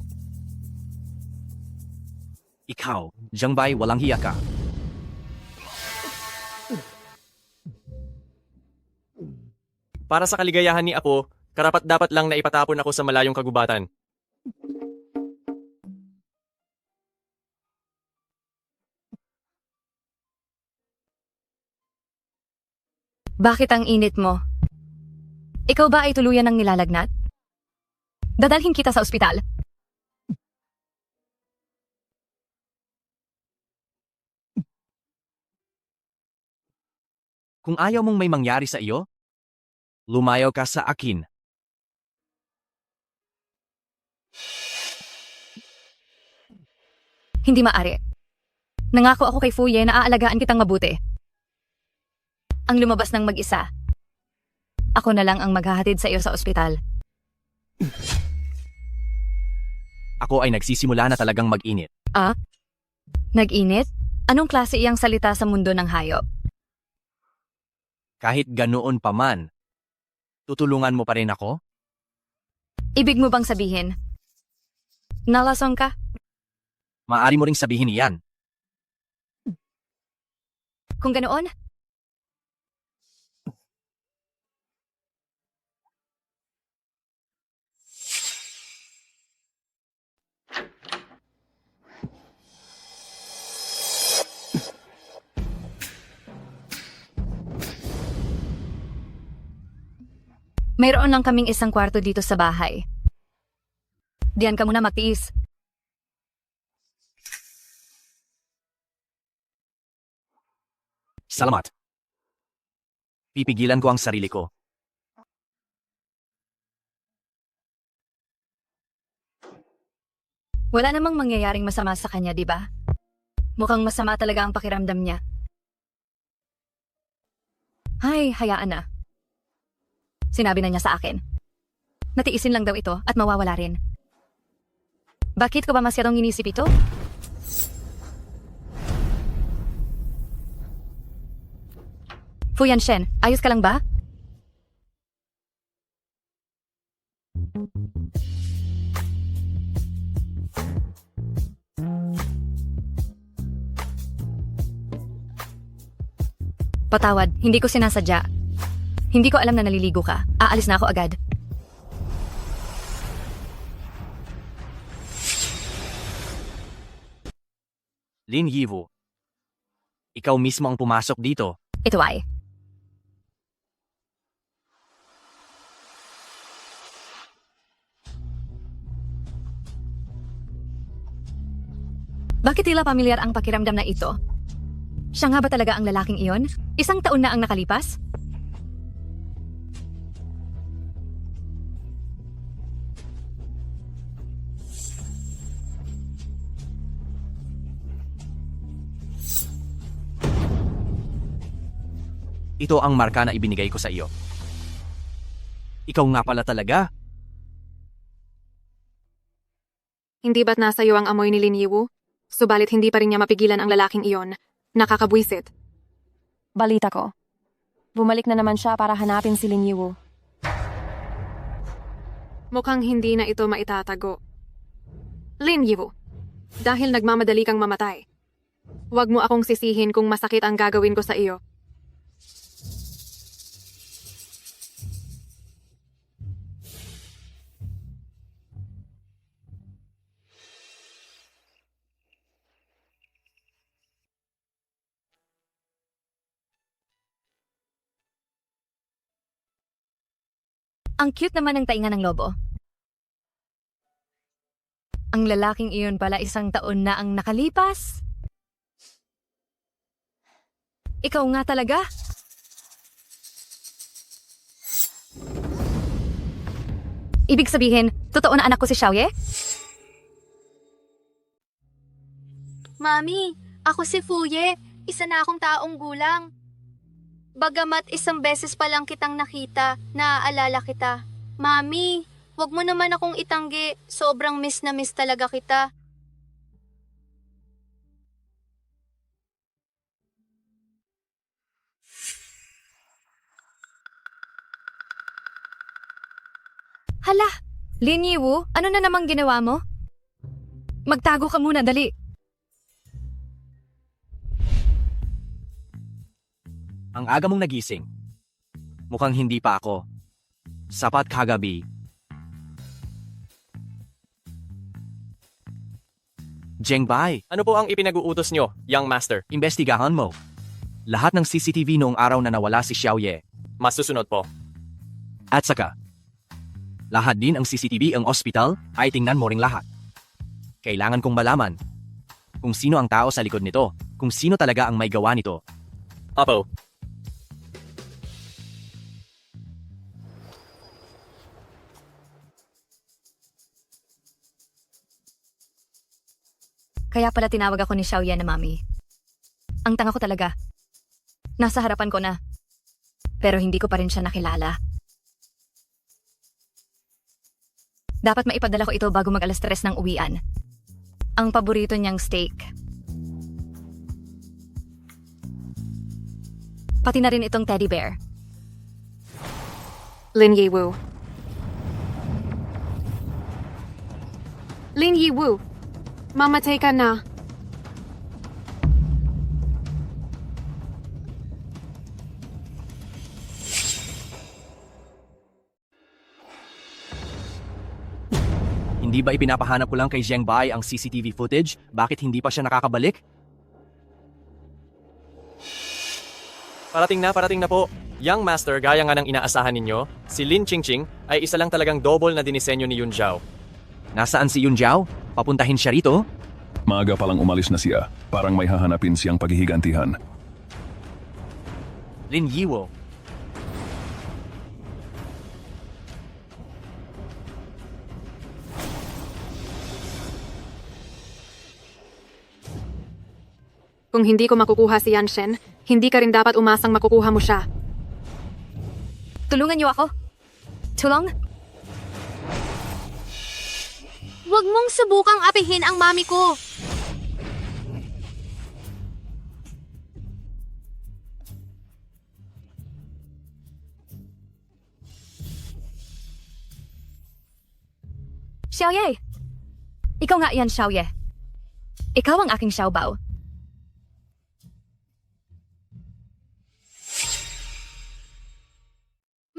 Speaker 3: Ikaw, Jiangbei, walang hiya ka.
Speaker 11: Para sa kaligayahan ni Apo, karapat-dapat lang na ipatapon ako sa malayong kagubatan.
Speaker 1: Bakit ang init mo? Ikaw ba ay tuluyan ng nilalagnat? Dadalhin kita sa ospital.
Speaker 3: Kung ayaw mong may mangyari sa iyo, lumayo ka sa akin.
Speaker 1: Hindi maaari. Nangako ako kay Fuye na aalagaan kitang mabuti. Ang lumabas ng mag-isa. Ako na lang ang maghahatid sa iyo sa ospital.
Speaker 3: Ako ay nagsisimula na talagang mag-init.
Speaker 1: Nag-init? Anong klase iyang salita sa mundo ng hayop?
Speaker 3: Kahit ganoon pa man, tutulungan mo pa rin ako?
Speaker 1: Ibig mo bang sabihin? Nalasong ka?
Speaker 3: Maaari mo ring sabihin iyan.
Speaker 1: Kung ganoon, mayroon lang kaming isang kwarto dito sa bahay. Diyan ka muna magtiis.
Speaker 3: Salamat. Pipigilan ko ang sarili ko.
Speaker 1: Wala namang mangyayaring masama sa kanya, di ba? Mukhang masama talaga ang pakiramdam niya. Ay, hayaan na. Sinabi na niya sa akin. Natiisin lang daw ito at mawawala rin. Bakit ko ba masyadong inisip ito? Fu Yanshen, ayos ka lang ba? Patawad, hindi ko sinasadya. Hindi ko alam na naliligo ka. Aalis na ako agad.
Speaker 3: Lin Yiwu, ikaw mismo ang pumasok dito.
Speaker 1: Ito ay. Bakit tila pamilyar ang pakiramdam na ito? Siya nga ba talaga ang lalaking iyon? Isang taon na ang nakalipas?
Speaker 3: Ito ang marka na ibinigay ko sa iyo. Ikaw nga pala talaga.
Speaker 6: Hindi ba't nasa iyo ang amoy ni Lin Yiwu? Subalit hindi pa rin niya mapigilan ang lalaking iyon. Nakakabwisit.
Speaker 10: Balita ko. Bumalik na naman siya para hanapin si Lin Yiwu.
Speaker 6: Mukhang hindi na ito maitatago. Lin Yiwu, dahil nagmamadali kang mamatay, huwag mo akong sisihin kung masakit ang gagawin ko sa iyo.
Speaker 1: Ang cute naman ng tainga ng lobo. Ang lalaking iyon pala isang taon na ang nakalipas. Ikaw nga talaga. Ibig sabihin, totoo na anak ko si Xiaoye?
Speaker 4: Mami, ako si Fuye. Isa na akong taong gulang. Bagamat isang beses pa lang kitang nakita, naaalala kita. Mami, wag mo naman akong itanggi. Sobrang miss na miss talaga kita.
Speaker 1: Hala, Lin Yiwu, ano na namang ginawa mo? Magtago ka muna, dali.
Speaker 3: Ang aga mong nagising. Mukhang hindi pa ako. Sapat kagabi. Jengbei,
Speaker 11: Ano po ang ipinag-uutos nyo, young master?
Speaker 3: imbestigahan mo. Lahat ng CCTV noong araw na nawala si Xiaoye.
Speaker 11: Masusunod po.
Speaker 3: At saka, lahat din ang CCTV ang ospital ay tingnan mo ring lahat. Kailangan kong malaman kung sino ang tao sa likod nito, kung sino talaga ang may gawa nito.
Speaker 11: Apo.
Speaker 1: Kaya pala tinawag ako ni Xiaoye na mami. Ang tanga ko talaga. Nasa harapan ko na. Pero hindi ko pa rin siya nakilala. Dapat maipadala ko ito bago mag alas 3 ng uwian. Ang paborito niyang steak. Pati na rin itong teddy bear.
Speaker 6: Lin Yiwu. Lin Yiwu, mamatay ka na.
Speaker 3: Hindi ba ipinapahanap ko lang kay Zheng Bai ang CCTV footage? Bakit hindi pa siya nakakabalik?
Speaker 11: Parating na po. Young Master, gaya nga ng inaasahan ninyo, si Lin Qingqing ay isa lang talagang double na dinisenyo ni Yun Zhao.
Speaker 3: Nasaan si Yun Zhao? Papuntahin siya rito?
Speaker 8: Maaga palang umalis na siya. Parang may hahanapin siyang paghihigantihan.
Speaker 3: Lin Yiwo.
Speaker 6: Kung hindi ko makukuha si Yan Shen, hindi ka rin dapat umasang makukuha mo siya.
Speaker 1: Tulungan niyo ako. Tulong?
Speaker 4: Huwag mong subukang apihin ang mami ko.
Speaker 1: Xiaoye! Ikaw nga yan, Xiaoye. Ikaw ang aking Xiaobao.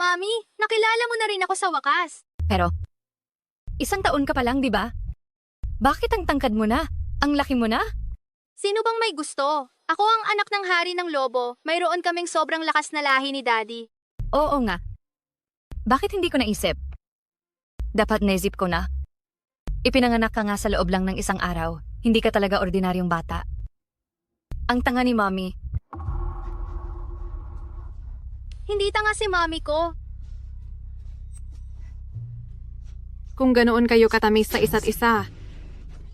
Speaker 4: Mami, nakilala mo na rin ako sa wakas.
Speaker 1: Pero, 1 taon ka pa lang, di ba? Bakit ang tangkad mo na? Ang laki mo na?
Speaker 4: Sino bang may gusto? Ako ang anak ng hari ng lobo. Mayroon kaming sobrang lakas na lahi ni Daddy.
Speaker 1: Oo nga. Bakit hindi ko naisip? Dapat naisip ko na. Ipinanganak ka nga sa loob lang ng 1 araw. Hindi ka talaga ordinaryong bata. Ang tanga ni Mommy.
Speaker 4: Hindi tanga si mami ko.
Speaker 6: Kung ganoon kayo katamis sa isa't isa,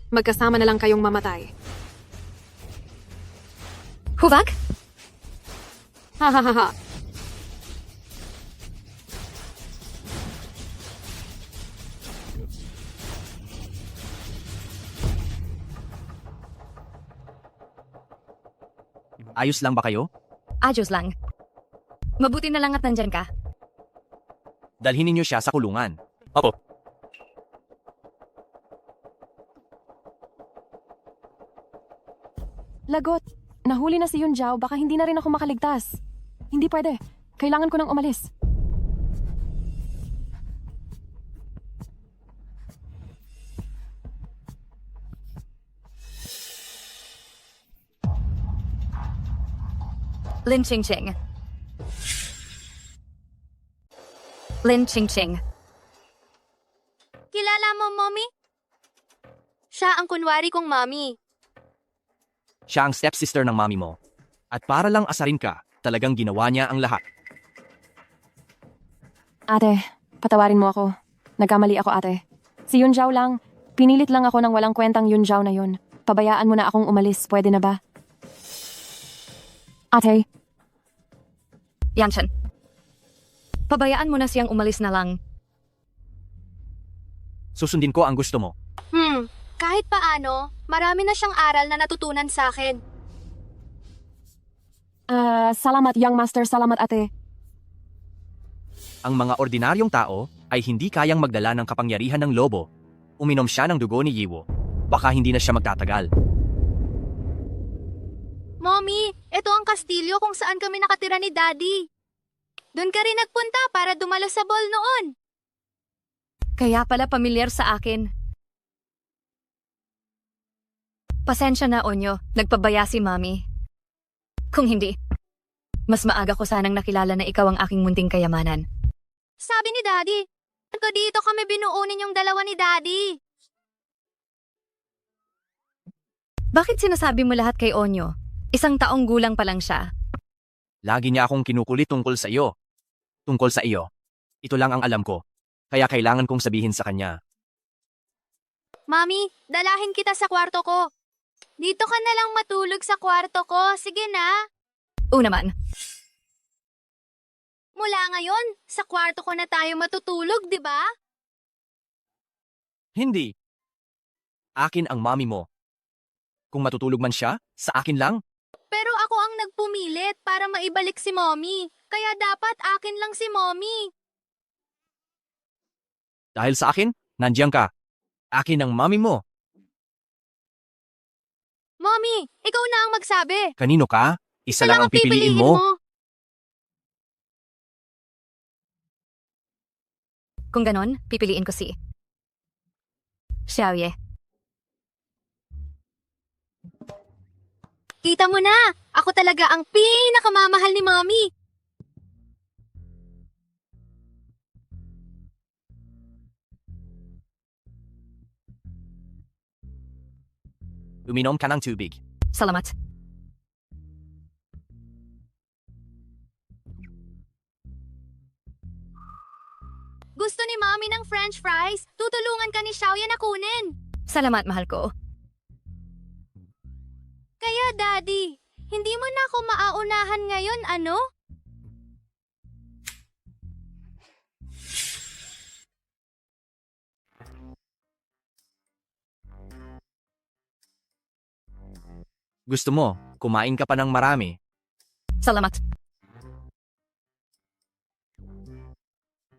Speaker 6: magkasama na lang kayong mamatay.
Speaker 1: Huvag?
Speaker 6: Ha ha ha ha.
Speaker 3: Ayos lang ba kayo?
Speaker 1: Ayos lang. Mabuti na lang at nandyan ka.
Speaker 3: Dalhin ninyo siya sa kulungan.
Speaker 11: Opo.
Speaker 10: Lagot, nahuli na si Yun Zhao, baka hindi na rin ako makaligtas. Hindi pwede. Kailangan ko nang umalis.
Speaker 1: Lin Qingqing. Lin Qingqing.
Speaker 4: Kilala mo, Mommy? Siya ang kunwari kong mami.
Speaker 3: Siya ang stepsister ng mami mo. At para lang asarin ka, talagang ginawa niya ang lahat.
Speaker 10: Ate, patawarin mo ako. Nagkamali ako, ate. Si Yun Zhao lang. Pinilit lang ako ng walang kwentang Yun Zhao na yun. Pabayaan mo na akong umalis, pwede na ba? Ate,
Speaker 1: Yanshan. Pabayaan mo na siyang umalis na lang.
Speaker 3: Susundin ko ang gusto mo.
Speaker 4: Kahit paano, marami na siyang aral na natutunan sa akin.
Speaker 10: salamat, Young Master, salamat, ate.
Speaker 3: Ang mga ordinaryong tao ay hindi kayang magdala ng kapangyarihan ng lobo. Uminom siya ng dugo ni Yiwo. Baka hindi na siya magtatagal.
Speaker 4: Mommy, ito ang kastilyo kung saan kami nakatira ni Daddy. Doon ka rin nagpunta para dumalo sa ball noon.
Speaker 1: Kaya pala pamilyar sa akin. Pasensya na, Onyo. Nagpabaya si Mami. Kung hindi, mas maaga ko sanang nakilala na ikaw ang aking munting kayamanan.
Speaker 4: Sabi ni Daddy, dito kami binuunin yung dalawa ni Daddy.
Speaker 1: Bakit sinasabi mo lahat kay Onyo? 1 taong gulang pa lang siya.
Speaker 3: Lagi niya akong kinukulit tungkol sa iyo. Tungkol sa iyo. Ito lang ang alam ko. Kaya kailangan kong sabihin sa kanya.
Speaker 4: Mami, dalahin kita sa kwarto ko. Dito ka na lang matulog sa kwarto ko. Sige na.
Speaker 1: Oo naman.
Speaker 4: Mula ngayon, sa kwarto ko na tayo matutulog, di ba?
Speaker 3: Hindi. Akin ang mami mo. Kung matutulog man siya, sa akin lang.
Speaker 4: Pero ako ang nagpumilit para maibalik si Mommy. Kaya dapat akin lang si Mommy.
Speaker 3: Dahil sa akin, nandiyan ka. Akin ang mami mo.
Speaker 4: Mommy, ikaw na ang magsabi.
Speaker 3: Kanino ka? Isa lang ang pipiliin mo.
Speaker 1: Kung ganon, pipiliin ko si Xiaoye.
Speaker 4: Kita mo na, ako talaga ang pinakamamahal ni Mommy.
Speaker 3: Uminom ka ng tubig.
Speaker 1: Salamat.
Speaker 4: Gusto ni Mommy ng french fries. Tutulungan ka ni Xiaoya na kunin.
Speaker 1: Salamat, mahal ko.
Speaker 4: Kaya Daddy, hindi mo na ako maaunahan ngayon, ano?
Speaker 3: Gusto mo, kumain ka pa ng marami.
Speaker 1: Salamat.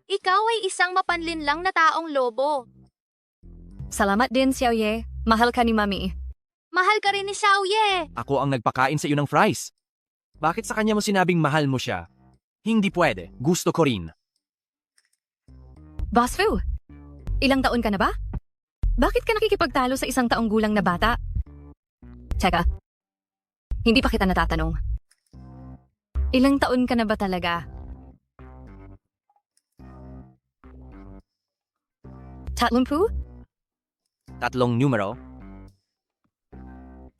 Speaker 4: Ikaw ay isang mapanlinlang na taong lobo.
Speaker 1: Salamat din, Xiaoye. Mahal ka ni Mami.
Speaker 4: Mahal ka rin ni Xiaoye.
Speaker 3: Ako ang nagpakain sa iyo ng fries. Bakit sa kanya mo sinabing mahal mo siya? Hindi pwede. Gusto ko rin.
Speaker 1: Boss Fu, ilang taon ka na ba? Bakit ka nakikipagtalo sa isang taong gulang na bata? Tsaka, hindi pa kita natatanong. Ilang taon ka na ba talaga? Tatlong pu?
Speaker 3: Tatlong numero.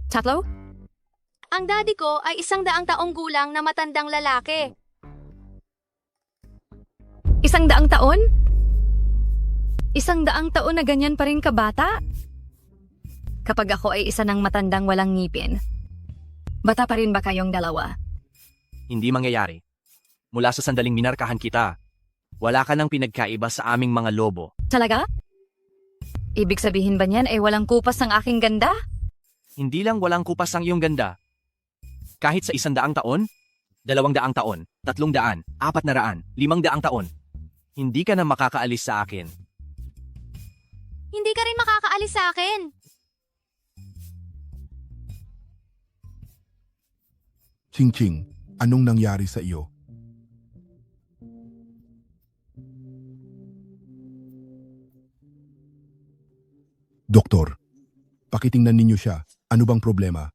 Speaker 1: Tatlo?
Speaker 4: Ang daddy ko ay 100 taong gulang na matandang lalaki.
Speaker 1: 100 taon? 100 taon na ganyan pa rin kabata? Kapag ako ay isa ng matandang walang ngipin, bata pa rin ba kayong dalawa?
Speaker 3: Hindi mangyayari. Mula sa sandaling minarkahan kita, wala ka nang pinagkaiba sa aming mga lobo.
Speaker 1: Talaga? Ibig sabihin ba niyan ay walang kupas ang aking ganda?
Speaker 3: Hindi lang walang kupas ang iyong ganda. Kahit sa 100 taon, 200 taon, 300, 400, 500 taon, hindi ka na makakaalis sa akin.
Speaker 4: Hindi ka rin makakaalis sa akin.
Speaker 7: Ching-Ching, anong nangyari sa iyo? Doktor, pakitingnan ninyo siya. Ano bang problema?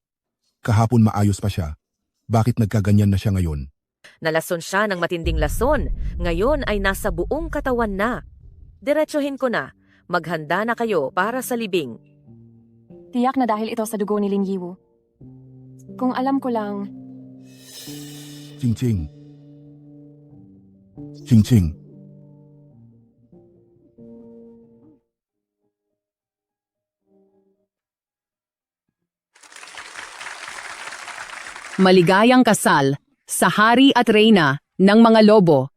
Speaker 7: Kahapon maayos pa siya. Bakit nagkaganyan na siya ngayon?
Speaker 2: Nalason siya ng matinding lason. Ngayon ay nasa buong katawan na. Diretsuhin ko na. Maghanda na kayo para sa libing.
Speaker 10: Tiyak na dahil ito sa dugo ni Lin Yiwu. Kung alam ko lang,
Speaker 7: Ching-Ching. Ching-Ching.
Speaker 14: Maligayang kasal sa hari at reyna ng mga lobo.